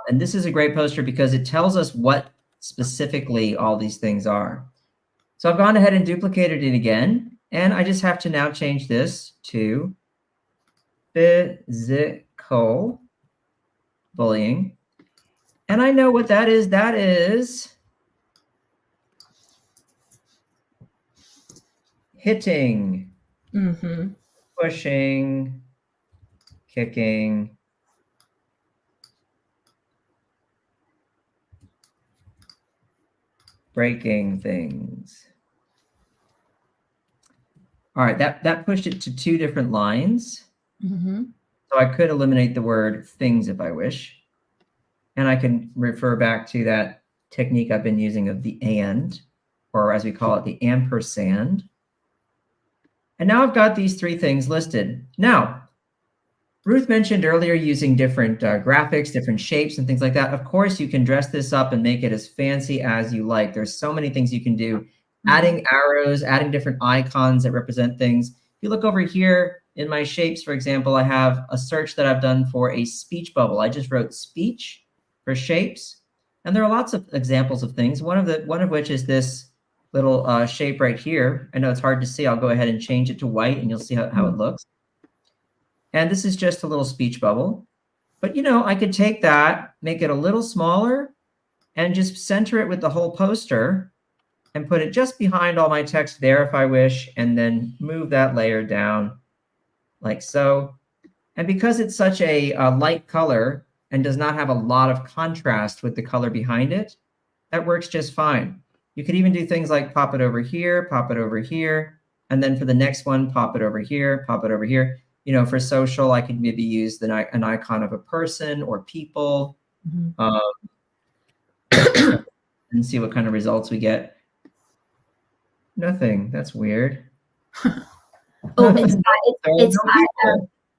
Speaker 1: And this is a great poster because it tells us what specifically all these things are. So I've gone ahead and duplicated it again, and I just have to now change this to physical bullying. And I know what that is. That is hitting,
Speaker 2: mm-hmm.
Speaker 1: pushing, kicking, breaking things. All right, that pushed it to 2 different lines.
Speaker 2: Mm-hmm.
Speaker 1: So I could eliminate the word things if I wish. And I can refer back to that technique I've been using of the and, or as we call it, the ampersand. And now I've got these 3 things listed. Now, Ruth mentioned earlier using different graphics, different shapes and things like that. Of course, you can dress this up and make it as fancy as you like. There's so many things you can do. Mm-hmm. Adding arrows, adding different icons that represent things. If you look over here in my shapes, for example, I have a search that I've done for a speech bubble. I just wrote speech for shapes. And there are lots of examples of things. One of which is this little shape right here. I know it's hard to see. I'll go ahead and change it to white and you'll see how it looks. And this is just a little speech bubble. But, you know, I could take that, make it a little smaller, and just center it with the whole poster and put it just behind all my text there if I wish, and then move that layer down like so. And because it's such a light color and does not have a lot of contrast with the color behind it, that works just fine. You could even do things like pop it over here, and then for the next one, pop it over here, pop it over here. You know, for social, I could maybe use an icon of a person or people, and see what kind of results we get. Nothing. That's weird.
Speaker 2: Oh,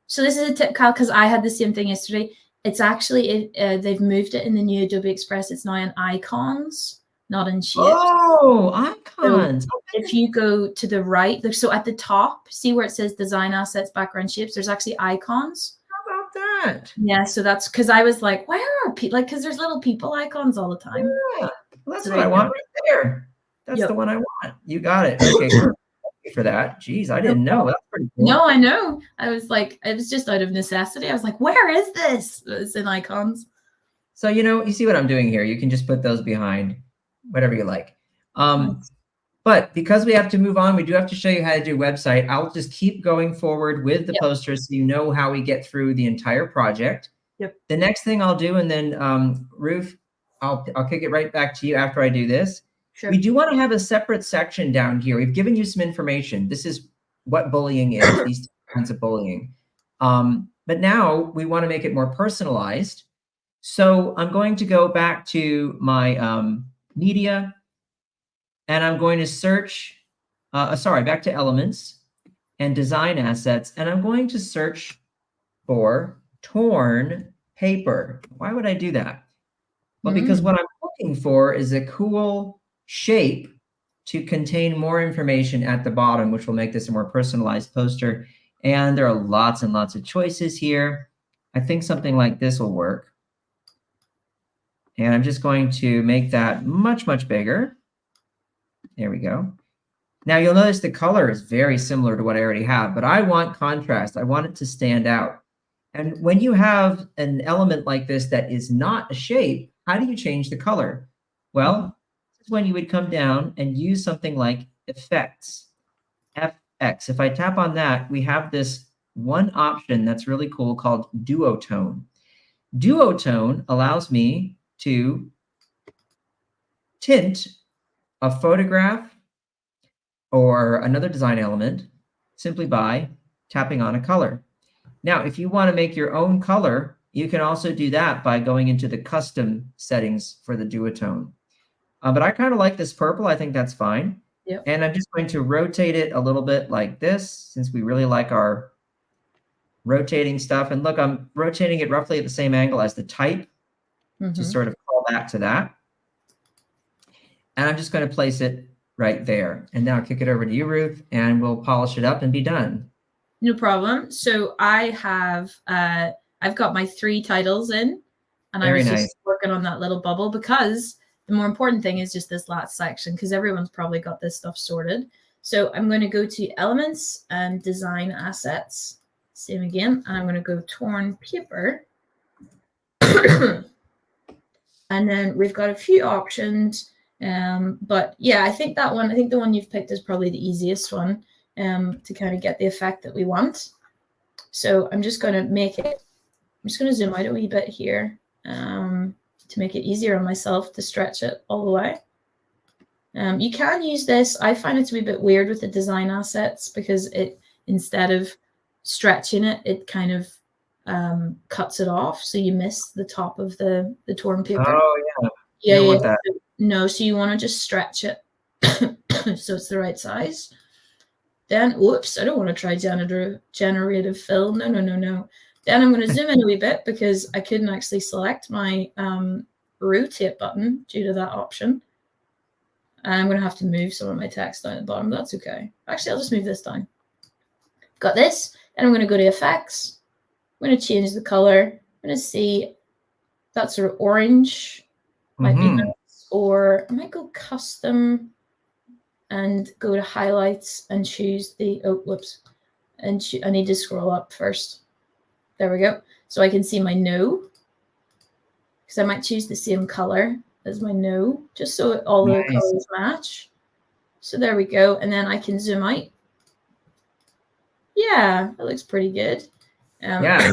Speaker 2: so this is a tip, Kyle, because I had the same thing yesterday. It's actually, they've moved it in the new Adobe Express. It's now in icons, not in shapes.
Speaker 1: Oh, icons.
Speaker 2: So if you go to the right, so at the top, see where it says design assets, background shapes, there's actually icons.
Speaker 1: How about that?
Speaker 2: Yeah, so that's because I was like, where are people? Like, because there's little people icons all the time.
Speaker 1: Yeah, well, that's what I want right there. That's the one I want. You got it. Okay, cool. For that. Jeez, I didn't know. That's pretty cool.
Speaker 2: No, I know. I was like, it was just out of necessity. I was like, where is this? It's in icons.
Speaker 1: So, you know, you see what I'm doing here. You can just put those behind whatever you like. But because we have to move on, we do have to show you how to do website. I'll just keep going forward with the posters so you know how we get through the entire project. The next thing I'll do, and then Ruth, I'll kick it right back to you after I do this. Sure. We do want to have a separate section down here. We've given you some information. This is what bullying is, these kinds of bullying. But now we want to make it more personalized. So I'm going to go back to my media, and I'm going to search, back to elements and design assets, and I'm going to search for torn paper. Why would I do that? Well, because what I'm looking for is a cool shape to contain more information at the bottom, which will make this a more personalized poster. And there are lots and lots of choices here. I think something like this will work. And I'm just going to make that much, much bigger. There we go. Now you'll notice the color is very similar to what I already have, but I want contrast. I want it to stand out. And when you have an element like this that is not a shape, how do you change the color? Well, when you would come down and use something like effects, FX. If I tap on that, we have this one option that's really cool called duotone. Duotone allows me to tint a photograph or another design element simply by tapping on a color. Now, if you want to make your own color, you can also do that by going into the custom settings for the duotone. But I kind of like this purple. I think that's fine. Yep. And I'm just going to rotate it a little bit like this, since we really like our rotating stuff. And look, I'm rotating it roughly at the same angle as the type to sort of call back to that. And I'm just going to place it right there. And now kick it over to you, Ruth, and we'll polish it up and be done.
Speaker 2: No problem. So I have, I've got my 3 titles in, and I was just working on that little bubble because the more important thing is just this last section, because everyone's probably got this stuff sorted. So I'm going to go to Elements and Design Assets. Same again. And I'm going to go Torn Paper. And then we've got a few options. But yeah, I think that one, I think the one you've picked is probably the easiest one to kind of get the effect that we want. So I'm just going to make it, I'm just going to zoom out a wee bit here. To make it easier on myself to stretch it all the way. You can use this. I find it to be a bit weird with the design assets because it, instead of stretching it, it kind of cuts it off. So you miss the top of the torn paper.
Speaker 1: Oh, yeah.
Speaker 2: Yeah,
Speaker 1: you want that.
Speaker 2: No, so you want to just stretch it so it's the right size. Then, whoops, I don't want to try generative fill. No. Then I'm going to zoom in a wee bit because I couldn't actually select my rotate button due to that option. And I'm going to have to move some of my text down at the bottom. That's okay. Actually, I'll just move this down. Got this. Then I'm going to go to effects. I'm going to change the color. I'm going to see that sort of orange. Might be nice. Or I might go custom and go to highlights and choose the, oh, whoops. And I need to scroll up first. There we go. So I can see my no, because I might choose the same color as my no, just so all the colors match. So there we go. And then I can zoom out. Yeah, that looks pretty good.
Speaker 1: Yeah.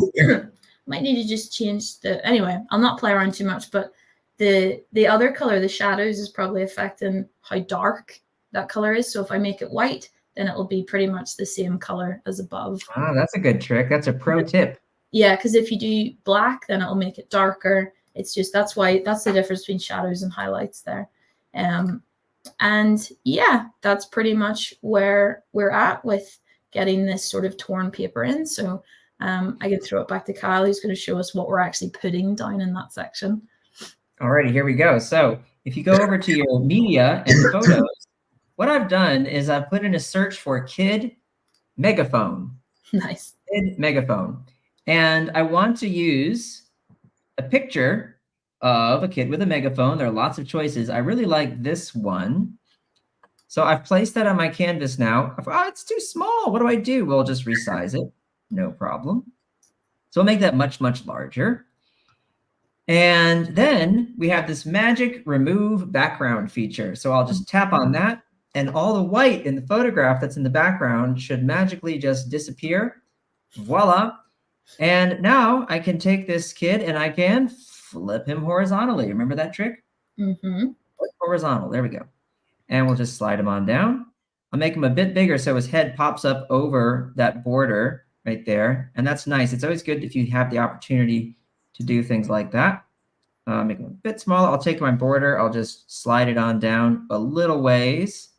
Speaker 2: Might need to just change the, anyway, I'll not play around too much, but the other color, the shadows, is probably affecting how dark that color is. So if I make it white, then it will be pretty much the same color as above.
Speaker 1: Ah, that's a good trick. That's a pro tip.
Speaker 2: Yeah, because if you do black, then it'll make it darker. It's just, that's the difference between shadows and highlights there. And yeah, that's pretty much where we're at with getting this sort of torn paper in. So I can throw it back to Kyle, who's going to show us what we're actually putting down in that section.
Speaker 1: Alrighty, here we go. So if you go over to your media and photos, what I've done is I've put in a search for kid megaphone.
Speaker 2: Nice.
Speaker 1: Kid megaphone. And I want to use a picture of a kid with a megaphone. There are lots of choices. I really like this one. So I've placed that on my canvas now. Oh, it's too small. What do I do? We'll just resize it. No problem. So we'll make that much, much larger. And then we have this magic remove background feature. So I'll just tap on that, and all the white in the photograph that's in the background should magically just disappear. Voila. And now I can take this kid and I can flip him horizontally. Remember that trick?
Speaker 2: Mm-hmm.
Speaker 1: Horizontal. There we go. And we'll just slide him on down. I'll make him a bit bigger so his head pops up over that border right there. And that's nice. It's always good if you have the opportunity to do things like that. Make him a bit smaller. I'll take my border. I'll just slide it on down a little ways.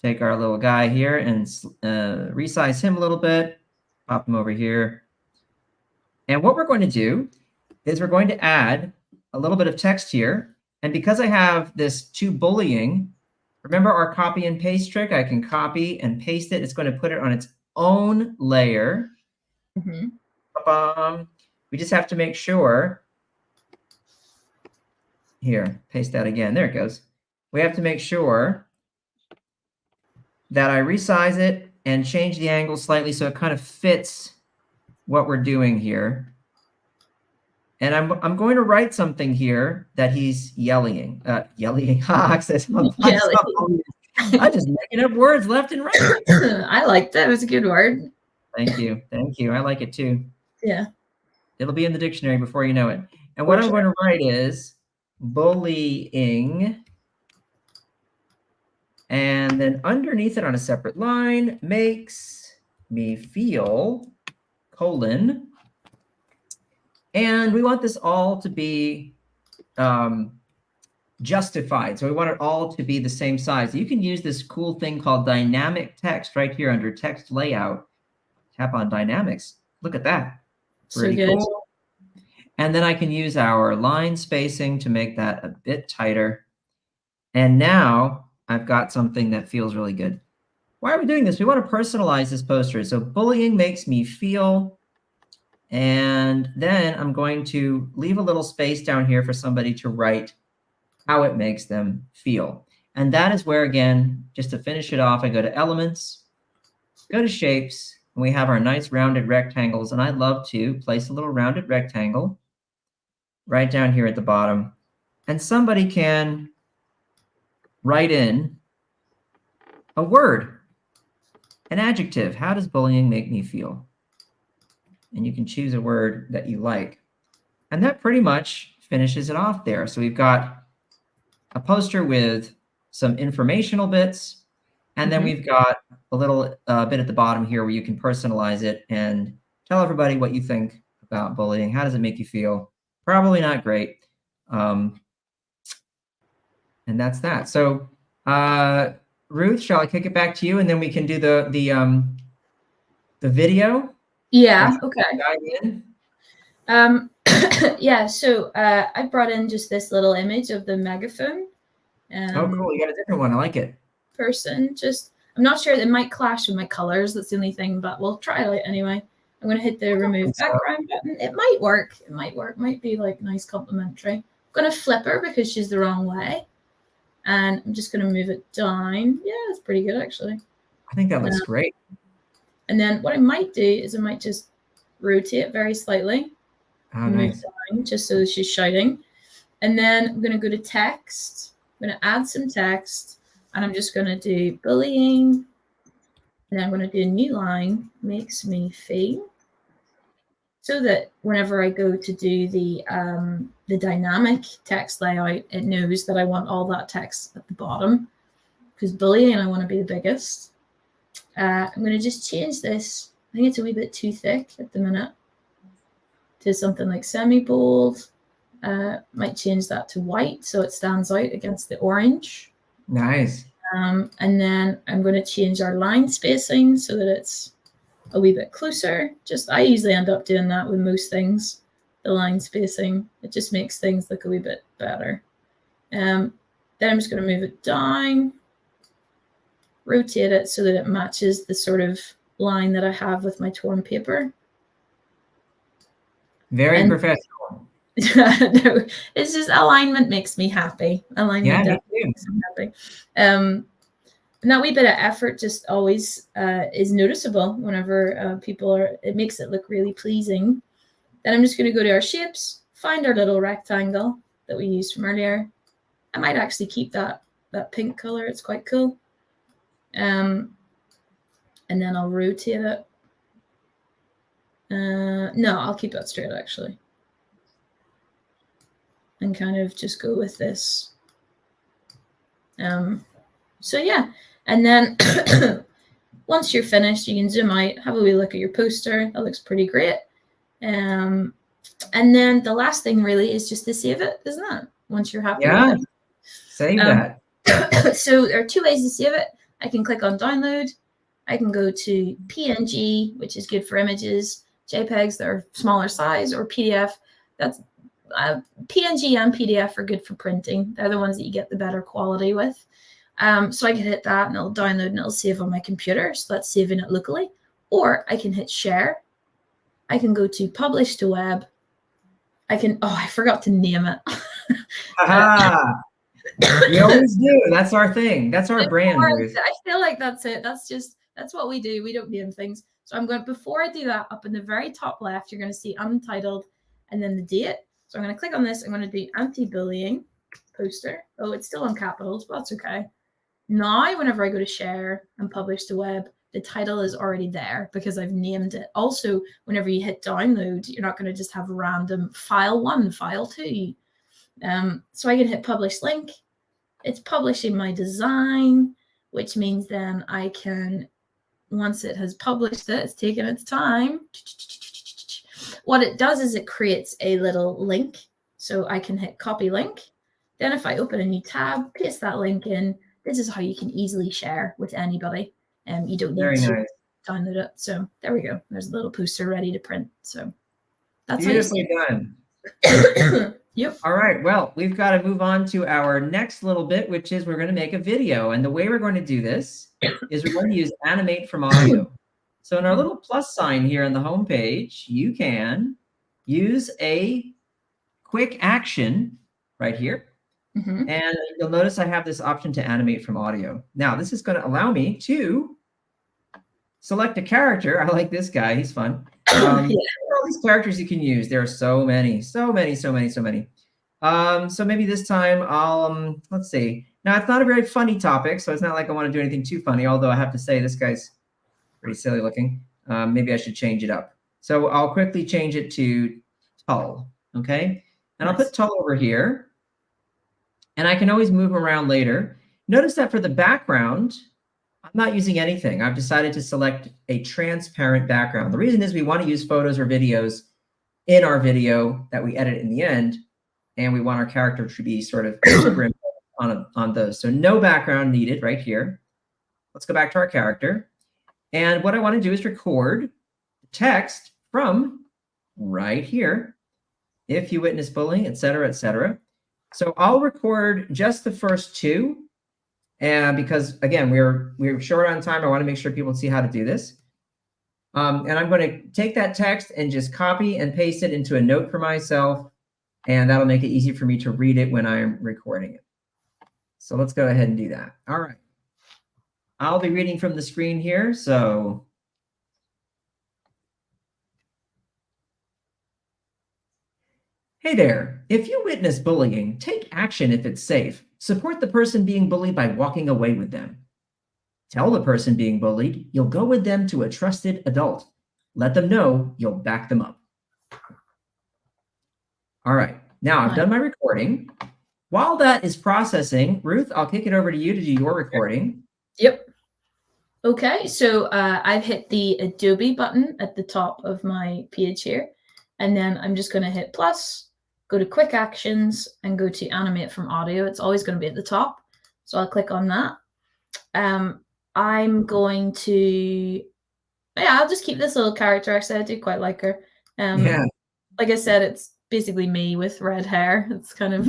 Speaker 1: Take our little guy here and resize him a little bit. Pop him over here. And what we're going to do is we're going to add a little bit of text here. And because I have this to bullying, remember our copy and paste trick? I can copy and paste it. It's going to put it on its own layer.
Speaker 2: Mm-hmm.
Speaker 1: We just have to make sure. Here, paste that again. There it goes. We have to make sure that I resize it and change the angle slightly so it kind of fits what we're doing here. And I'm going to write something here that he's yelling. Yelling. I'm just making up words left and right.
Speaker 2: I liked that. It was a good word.
Speaker 1: Thank you. Thank you. I like it too.
Speaker 2: Yeah.
Speaker 1: It'll be in the dictionary before you know it. And what I'm going to write is bullying. And then underneath it on a separate line, makes me feel, colon. And we want this all to be justified. So we want it all to be the same size. You can use this cool thing called dynamic text right here under text layout. Tap on dynamics. Look at that. Pretty cool. And then I can use our line spacing to make that a bit tighter. And now I've got something that feels really good. Why are we doing this? We want to personalize this poster. So bullying makes me feel. And then I'm going to leave a little space down here for somebody to write how it makes them feel. And that is where, again, just to finish it off, I go to Elements, go to Shapes, and we have our nice rounded rectangles. And I'd love to place a little rounded rectangle right down here at the bottom. And somebody can write in a word, an adjective. How does bullying make me feel? And you can choose a word that you like. And that pretty much finishes it off there. So we've got a poster with some informational bits. And then we've got a little bit at the bottom here where you can personalize it and tell everybody what you think about bullying. How does it make you feel? Probably not great. And that's that. So Ruth, shall I kick it back to you and then we can do the video?
Speaker 2: Yeah, okay. Yeah, so I brought in just this little image of the megaphone.
Speaker 1: Oh, cool. You got a different one. I like it.
Speaker 2: Person. Just, I'm not sure. It might clash with my colors. That's the only thing, but we'll try it anyway. I'm going to hit the remove background button. It might work. It might work. Might be like nice complimentary. I'm going to flip her because she's the wrong way. And I'm just going to move it down. Yeah, it's pretty good, actually.
Speaker 1: I think that looks great.
Speaker 2: And then what I might do is I might just rotate very slightly.
Speaker 1: Oh, nice.
Speaker 2: Down, just so she's shouting. And then I'm going to go to text. I'm going to add some text, and I'm just going to do bullying. And then I'm going to do a new line, makes me feel, so that whenever I go to do the dynamic text layout, it knows that I want all that text at the bottom, because bullying, I want to be the biggest. I'm going to just change this. I think it's a wee bit too thick at the minute, to something like semi-bold. Might change that to white so it stands out against the orange.
Speaker 1: Nice.
Speaker 2: And then I'm going to change our line spacing so that it's a wee bit closer. I usually end up doing that with most things, the line spacing. It just makes things look a wee bit better. Then I'm just going to move it down, rotate it so that it matches the sort of line that I have with my torn paper.
Speaker 1: Very professional.
Speaker 2: No, it's just alignment makes me happy. Alignment makes me happy. And that wee bit of effort just always is noticeable whenever people are, it makes it look really pleasing. Then I'm just going to go to our shapes, find our little rectangle that we used from earlier. I might actually keep that pink color. It's quite cool. And then I'll rotate it. No, I'll keep that straight actually. And kind of just go with this. So yeah, and then once you're finished, you can zoom out, have a wee look at your poster. That looks pretty great. And then the last thing really is just to save it, isn't it? Once you're happy with it.
Speaker 1: Save that.
Speaker 2: So there are two ways to save it. I can click on download. I can go to PNG, which is good for images, JPEGs that are smaller size, or PDF. That's PNG and PDF are good for printing. They're the ones that you get the better quality with. So I can hit that and it'll download and it'll save on my computer. So that's saving it locally. Or I can hit share. I can go to publish to web. I forgot to name it.
Speaker 1: We always do. That's our thing. That's our brand.
Speaker 2: I feel like that's it. That's what we do. We don't name things. So I'm going, before I do that, up in the very top left, you're going to see untitled and then the date. So I'm going to click on this. I'm going to do anti-bullying poster. Oh, it's still in capitals, but that's okay. Now, whenever I go to share and publish to web, the title is already there because I've named it. Also, whenever you hit download, you're not going to just have random file 1, file 2. So I can hit publish link. It's publishing my design, which means then I can, once it has published it, it's taken its time. What it does is it creates a little link. So I can hit copy link. Then if I open a new tab, paste that link in, this is how you can easily share with anybody. You don't need to download it. So there we go. There's a little poster ready to print. So that's
Speaker 1: beautifully done.
Speaker 2: Yep.
Speaker 1: All right. Well, we've got to move on to our next little bit, which is we're going to make a video. And the way we're going to do this is we're going to use Animate from Audio. So in our little plus sign here on the home page, you can use a quick action right here. And you'll notice I have this option to animate from audio. Now, this is going to allow me to select a character. I like this guy. He's fun. All these characters you can use. There are so many. So maybe this time I'll, let's see. Now, it's not a very funny topic, so it's not like I want to do anything too funny, although I have to say this guy's pretty silly looking. Maybe I should change it up. So I'll quickly change it to Tull, okay? And I'll put Tull over here. And I can always move around later. Notice that for the background, I'm not using anything. I've decided to select a transparent background. The reason is we want to use photos or videos in our video that we edit in the end, and we want our character to be sort of superimposed on those. So no background needed right here. Let's go back to our character. And what I want to do is record text from right here. If you witness bullying, et cetera, et cetera. So I'll record just the first two, and because again we're short on time, I want to make sure people see how to do this. And I'm going to take that text and just copy and paste it into a note for myself, and that'll make it easy for me to read it when I'm recording it. So let's go ahead and do that. All right. I'll be reading from the screen here. So Hey there, if you witness bullying, take action if it's safe. Support the person being bullied by walking away with them. Tell the person being bullied you'll go with them to a trusted adult. Let them know you'll back them up. All right, now I've done my recording. While that is processing, Ruth, I'll kick it over to you to do your recording.
Speaker 2: Yep. Okay, so I've hit the Adobe button at the top of my page here, and then I'm just going to hit plus, go to quick actions, and go to animate from audio. It's always going to be at the top, so I'll click on that. I'm going to, I'll just keep this little character. Actually, I do quite like her. Like I said, it's basically me with red hair. It's kind of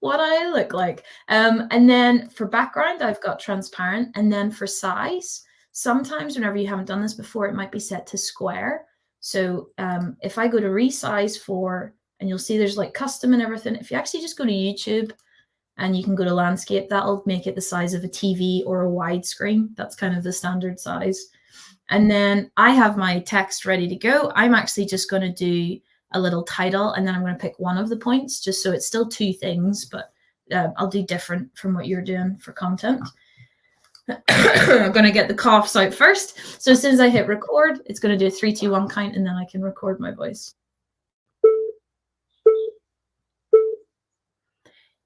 Speaker 2: what I look like. And then for background, I've got transparent. And then for size, sometimes whenever you haven't done this before, it might be set to square. So if I go to resize for, and you'll see there's like custom and everything. If you actually just go to YouTube and you can go to landscape, that'll make it the size of a TV or a widescreen. That's kind of the standard size. And then I have my text ready to go. I'm actually just going to do a little title, and then I'm going to pick one of the points just so it's still two things, but I'll do different from what you're doing for content. I'm going to get the coughs out first. So as soon as I hit record, it's going to do a 3, 2, 1 count, and then I can record my voice.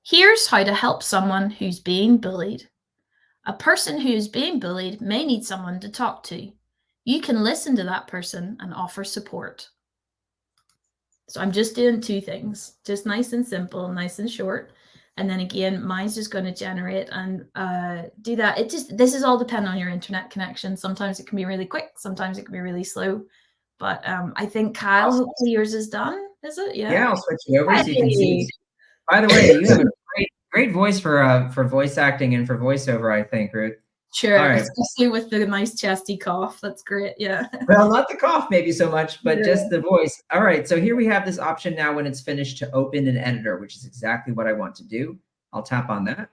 Speaker 2: Here's how to help someone who's being bullied. A person who is being bullied may need someone to talk to. You can listen to that person and offer support. So I'm just doing two things, just nice and simple, nice and short. And then again, mine's just going to generate and do that. This is all dependent on your internet connection. Sometimes it can be really quick. Sometimes it can be really slow. But I think Kyle, hopefully yours is done. Is it?
Speaker 1: Yeah, I'll switch it over so you can see. By the way, you have a great voice for voice acting and for voiceover, I think, Ruth.
Speaker 2: Sure, right. Especially with the nice chesty cough. That's great, yeah.
Speaker 1: Well, not the cough maybe so much, but just the voice. All right, so here we have this option now when it's finished to open an editor, which is exactly what I want to do. I'll tap on that.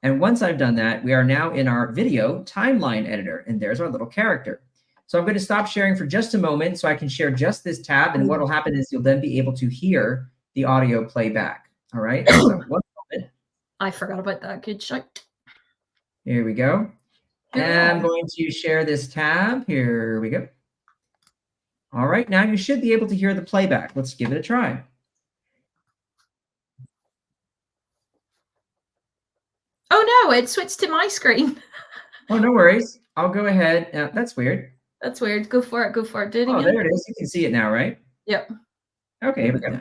Speaker 1: And once I've done that, we are now in our video timeline editor, and there's our little character. So I'm going to stop sharing for just a moment so I can share just this tab, and what will happen is you'll then be able to hear the audio playback. All right, so 1 moment.
Speaker 2: I forgot about that. Good shot.
Speaker 1: Here we go. And I'm going to share this tab. Here we go. All right, now you should be able to hear the playback. Let's give it a try.
Speaker 2: Oh no, it switched to my screen.
Speaker 1: Oh, no worries. I'll go ahead. That's weird.
Speaker 2: That's weird. Go for it. Go for it. Do it again.
Speaker 1: Oh, there it is. You can see it now, right?
Speaker 2: Yep.
Speaker 1: Okay, here we go.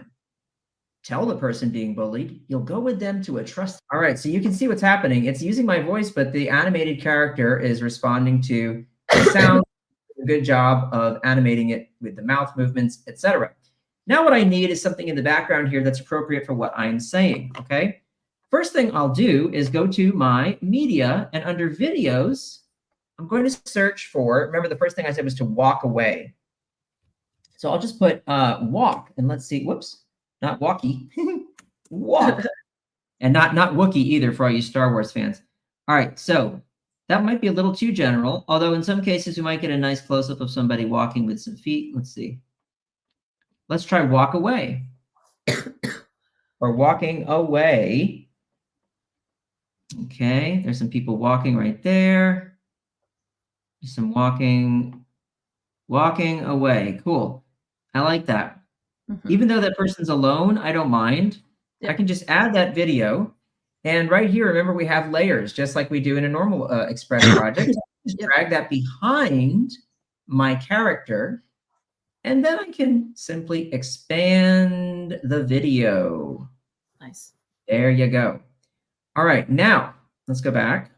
Speaker 1: Tell the person being bullied you'll go with them to a trust. All right, so you can see what's happening. It's using my voice, but the animated character is responding to the sound. A good job of animating it with the mouth movements, etc. Now what I need is something in the background here that's appropriate for what I'm saying, okay? First thing I'll do is go to my media, and under videos, I'm going to search for, remember the first thing I said was to walk away. So I'll just put walk, and let's see, whoops. Not walkie, walk, and not Wookiee either for all you Star Wars fans. All right, so that might be a little too general, although in some cases we might get a nice close-up of somebody walking with some feet. Let's see. Let's try walk away or walking away. Okay, there's some people walking right there. There's some walking away. Cool. I like that. Even though that person's alone, I don't mind. I can just add that video. And right here, remember, we have layers, just like we do in a normal Express project. Just drag that behind my character. And then I can simply expand the video.
Speaker 2: Nice.
Speaker 1: There you go. All right, now let's go back.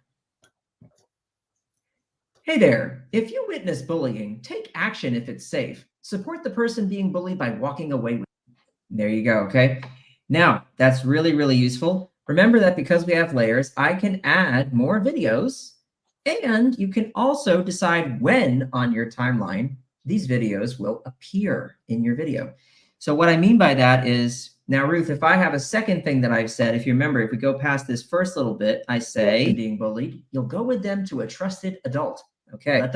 Speaker 1: Hey there, if you witness bullying, take action if it's safe. Support the person being bullied by walking away with them. There you go, okay? Now, that's really, really useful. Remember that because we have layers, I can add more videos, and you can also decide when on your timeline these videos will appear in your video. So what I mean by that is, now, Ruth, if I have a second thing that I've said, if you remember, if we go past this first little bit, I say, being bullied, you'll go with them to a trusted adult. Okay.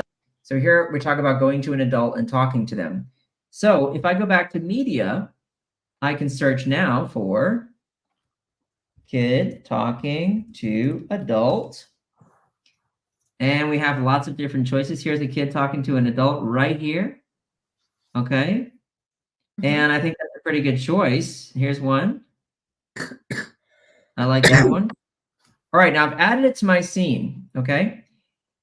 Speaker 1: So here we talk about going to an adult and talking to them. So if I go back to media, I can search now for kid talking to adult. And we have lots of different choices. Here's a kid talking to an adult right here. Okay. And I think that's a pretty good choice. Here's one. I like that one. All right, now I've added it to my scene, okay?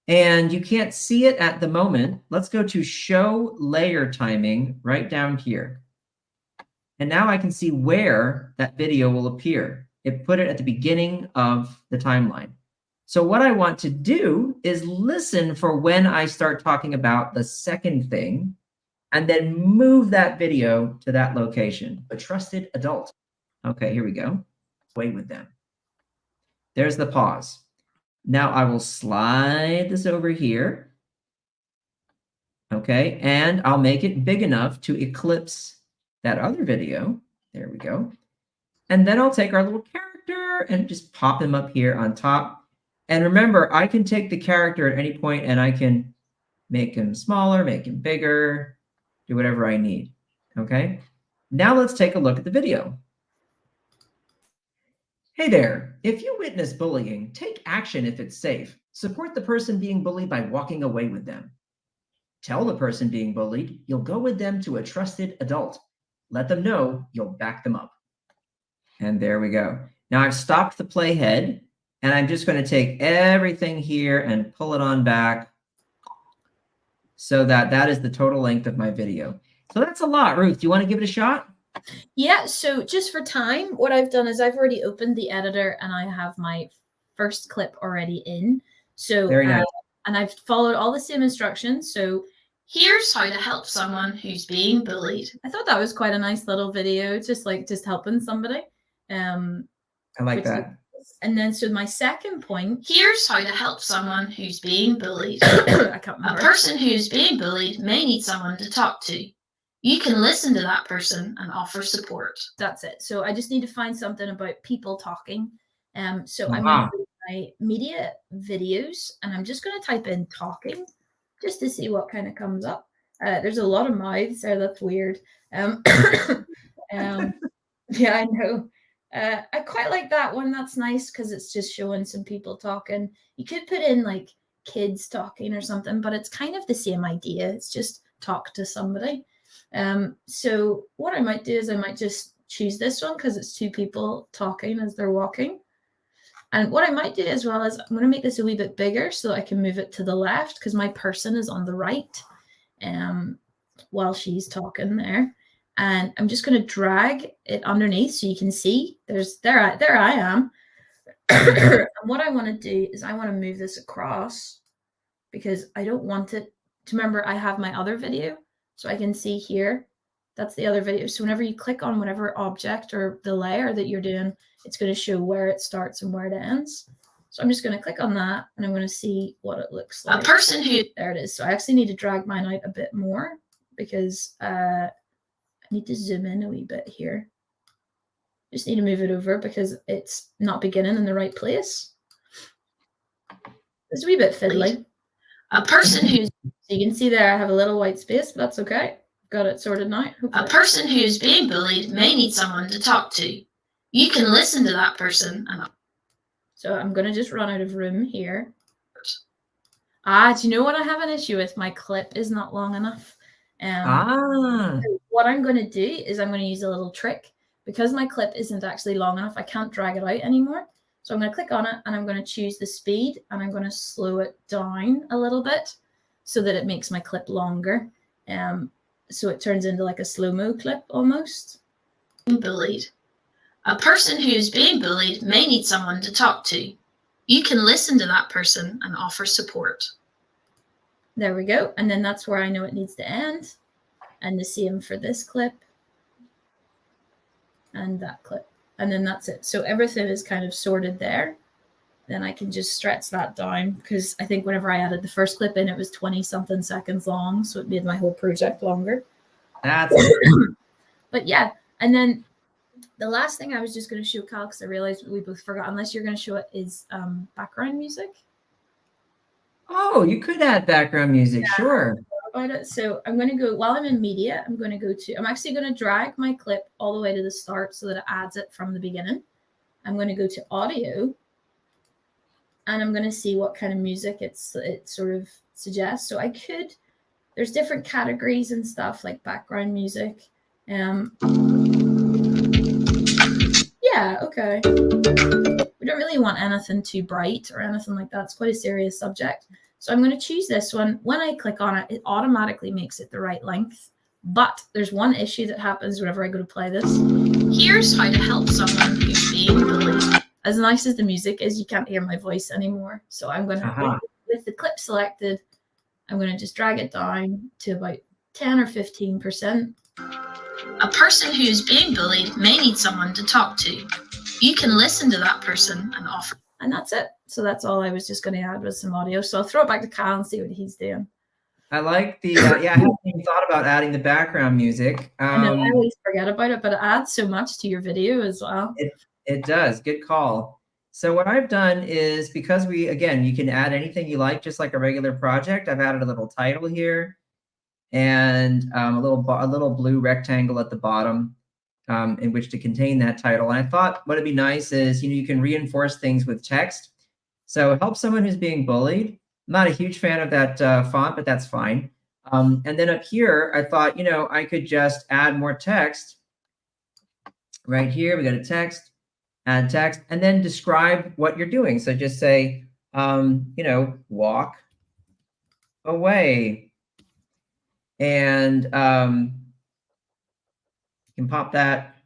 Speaker 1: And you can't see it at the moment. Let's go to show layer timing right down here. And now I can see where that video will appear. It put it at the beginning of the timeline. So what I want to do is listen for when I start talking about the second thing and then move that video to that location. A trusted adult. Okay, here we go. Wait with them. There's the pause. Now I will slide this over here. Okay, and I'll make it big enough to eclipse that other video. There we go. And then I'll take our little character and just pop him up here on top. And remember, I can take the character at any point and I can make him smaller, make him bigger, do whatever I need. Okay, now let's take a look at the video. Hey there, if you witness bullying, take action if it's safe. Support the person being bullied by walking away with them. Tell the person being bullied you'll go with them to a trusted adult. Let them know you'll back them up. And there we go. Now I've stopped the playhead and I'm just going to take everything here and pull it on back so that that is the total length of my video. So that's a lot. Ruth, do you want to give it a shot?
Speaker 2: Yeah, so just for time, what I've done is I've already opened the editor and I have my first clip already in. So
Speaker 1: Very nice.
Speaker 2: And I've followed all the same instructions. So here's how to help someone who's being bullied. I thought that was quite a nice little video, just helping somebody.
Speaker 1: I like that.
Speaker 2: And then so my second point, here's how to help someone who's being bullied. I can't remember. A person who's being bullied may need someone to talk to. You can listen to that person and offer support. That's it. So I just need to find something about people talking. So I'm going to do my media videos and I'm just going to type in talking just to see what kind of comes up. There's a lot of mouths there. That's weird. Yeah, I know. I quite like that one. That's nice because it's just showing some people talking. You could put in like kids talking or something, but it's kind of the same idea. It's just talk to somebody. So what I might do is I might just choose this one because it's two people talking as they're walking. And what I might do as well is I'm going to make this a wee bit bigger so that I can move it to the left because my person is on the right while she's talking there. And I'm just going to drag it underneath so you can see there I am. And what I want to do is I want to move this across because I don't want it to remember I have my other video. So I can see here, that's the other video. So whenever you click on whatever object or the layer that you're doing, it's going to show where it starts and where it ends. So I'm just going to click on that and I'm going to see what it looks like. There it is. So I actually need to drag mine out a bit more because I need to zoom in a wee bit here. Just need to move it over because it's not beginning in the right place. It's a wee bit fiddly. A person who's, so you can see there I have a little white space, but that's okay. Got it sorted now. Hopefully. A person who's being bullied may need someone to talk to. You can listen to that person. So I'm going to just run out of room here. Do you know what I have an issue with? My clip is not long enough. So what I'm going to do is I'm going to use a little trick. Because my clip isn't actually long enough, I can't drag it out anymore. So I'm going to click on it and I'm going to choose the speed and I'm going to slow it down a little bit so that it makes my clip longer. So it turns into like a slow-mo clip almost. Bullied. A person who's being bullied may need someone to talk to. You can listen to that person and offer support. There we go. And then that's where I know it needs to end. And the same for this clip. And that clip. And then that's it. So everything is kind of sorted there. Then I can just stretch that down because I think whenever I added the first clip in, it was 20-something seconds long. So it made my whole project longer.
Speaker 1: That's
Speaker 2: But yeah. And then the last thing I was just going to show Cal because I realized we both forgot, unless you're going to show it, is background music.
Speaker 1: Oh, you could add background music, sure.
Speaker 2: about it. So I'm going to go, while I'm in media, I'm actually going to drag my clip all the way to the start so that it adds it from the beginning. I'm going to go to audio, and I'm going to see what kind of music it sort of suggests. So there's different categories and stuff like background music. Yeah, okay. We don't really want anything too bright or anything like that. It's quite a serious subject. So I'm going to choose this one. When I click on it, it automatically makes it the right length. But there's one issue that happens whenever I go to play this. Here's how to help someone who's being bullied. As nice as the music is, you can't hear my voice anymore. So I'm going to, with the clip selected, I'm going to just drag it down to about 10 or 15%. A person who is being bullied may need someone to talk to. You can listen to that person and offer. And that's it. So that's all I was just going to add with some audio. So I'll throw it back to Kyle and see what he's doing.
Speaker 1: I like the, I haven't even thought about adding the background music.
Speaker 2: I know, I always forget about it, but it adds so much to your video as well.
Speaker 1: It does. Good call. So what I've done is, because again, you can add anything you like, just like a regular project. I've added a little title here and a little blue rectangle at the bottom in which to contain that title. And I thought what would be nice is, you can reinforce things with text. So help someone who's being bullied. I'm not a huge fan of that font, but that's fine. And then up here, I thought, I could just add more text. Right here, we got a text, add text, and then describe what you're doing. So just say, walk away. And you can pop that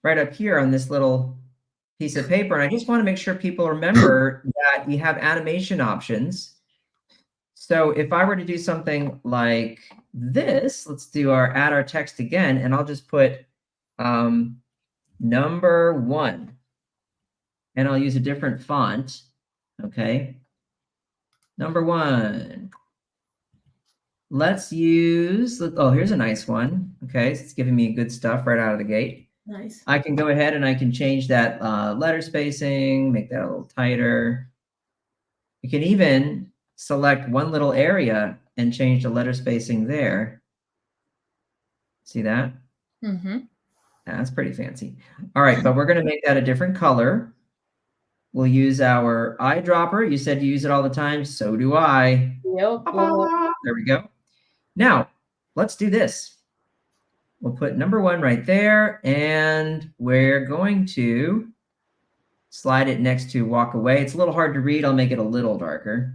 Speaker 1: right up here on this little piece of paper. And I just want to make sure people remember that you have animation options. So if I were to do something like this, let's do add our text again, and I'll just put number 1, and I'll use a different font. Okay. Number 1. Let's use, here's a nice one. Okay. So it's giving me good stuff right out of the gate.
Speaker 2: Nice.
Speaker 1: I can go ahead and I can change that letter spacing, make that a little tighter. You can even select one little area and change the letter spacing there. See that?
Speaker 2: Mm-hmm.
Speaker 1: That's pretty fancy. All right, but we're going to make that a different color. We'll use our eyedropper. You said you use it all the time. So do I.
Speaker 2: Yep.
Speaker 1: There we go. Now, let's do this. We'll put number 1 right there, and we're going to slide it next to walk away. It's a little hard to read. I'll make it a little darker.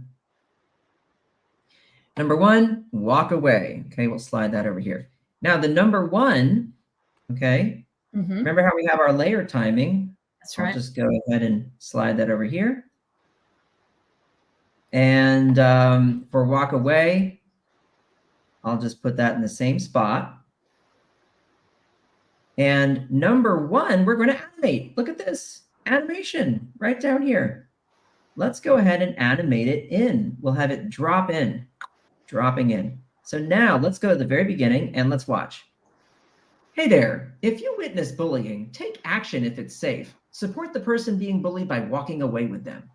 Speaker 1: Number 1, walk away. Okay, we'll slide that over here. Now, the number 1, okay, remember how we have our layer timing?
Speaker 2: That's right.
Speaker 1: I'll just go ahead and slide that over here. And for walk away, I'll just put that in the same spot. And number 1, we're going to animate. Look at this animation right down here. Let's go ahead and animate it in. We'll have it dropping in. So now let's go to the very beginning and let's watch. Hey there, if you witness bullying, take action if it's safe. Support the person being bullied by walking away with them.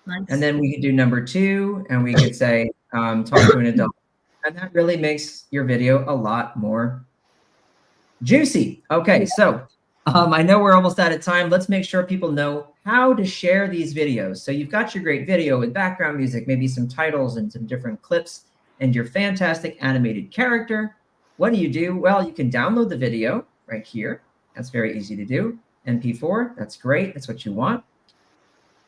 Speaker 2: Nice.
Speaker 1: And then we could do number 2, and we could say, talk to an adult. And that really makes your video a lot more juicy. Okay, so I know we're almost out of time. Let's make sure people know how to share these videos. So you've got your great video with background music, maybe some titles and some different clips, and your fantastic animated character. What do? Well, you can download the video right here. That's very easy to do. MP4, that's great. That's what you want.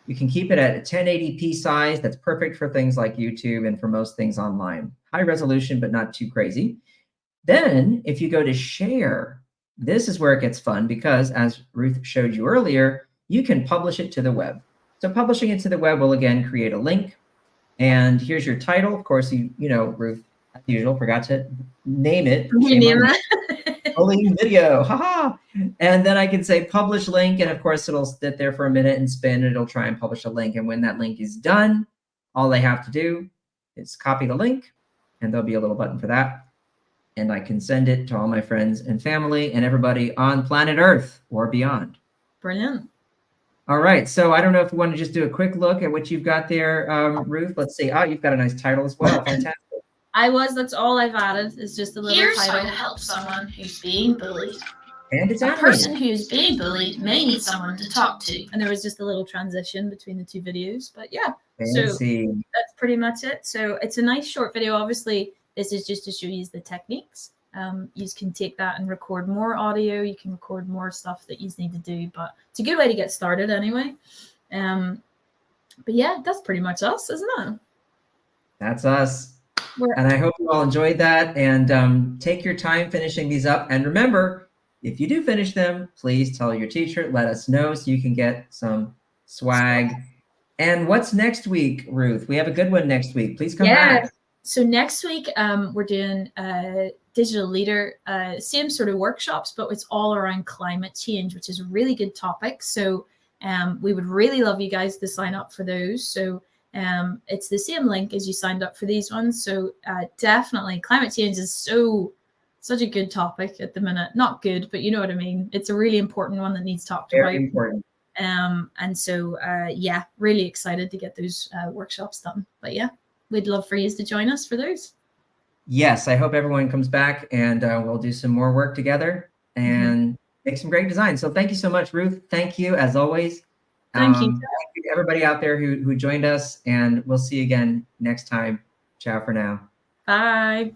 Speaker 1: You can keep it at a 1080p size. That's perfect for things like YouTube and for most things online. High resolution, but not too crazy. Then if you go to share, this is where it gets fun, because as Ruth showed you earlier, you can publish it to the web. So publishing it to the web will again create a link. And here's your title. Of course, you know, Ruth, as usual, forgot to name it. Bullying video, haha. And then I can say publish link, and of course it'll sit there for a minute and spin, and it'll try and publish a link. And when that link is done, all they have to do is copy the link, and there'll be a little button for that. And I can send it to all my friends and family and everybody on planet Earth or beyond.
Speaker 2: Brilliant.
Speaker 1: All right, so I don't know if we want to just do a quick look at what you've got there, Ruth. Let's see. Oh, you've got a nice title as well. Fantastic.
Speaker 2: That's all I've added is just a little
Speaker 3: Here's
Speaker 2: title.
Speaker 3: how to help someone who's being bullied.
Speaker 1: And it's
Speaker 3: A
Speaker 1: animated.
Speaker 3: person who is being bullied may need someone to talk to.
Speaker 2: And there was just a little transition between the two videos. But yeah, so
Speaker 1: Fancy.
Speaker 2: that's pretty much it. So it's a nice short video. Obviously, this is just to show you the techniques. You can take that and record more audio. You can record more stuff that you need to do. But it's a good way to get started anyway. But yeah, that's pretty much us, isn't it?
Speaker 1: That's us. And I hope you all enjoyed that. And take your time finishing these up. And remember, if you do finish them, please tell your teacher, let us know so you can get some swag. And what's next week, Ruth? We have a good one next week. Please come back.
Speaker 2: So next week, we're doing digital leader, same sort of workshops, but it's all around climate change, which is a really good topic. So we would really love you guys to sign up for those. So it's the same link as you signed up for these ones. So definitely, climate change is such a good topic at the minute. Not good, but you know what I mean. It's a really important one that needs talked about.
Speaker 1: Very important.
Speaker 2: And so, yeah, really excited to get those workshops done. But yeah, we'd love for you to join us for those.
Speaker 1: Yes, I hope everyone comes back and we'll do some more work together and make some great designs. So thank you so much, Ruth. Thank you, as always.
Speaker 2: Thank you.
Speaker 1: Thank you to everybody out there who joined us, and we'll see you again next time. Ciao for now.
Speaker 2: Bye.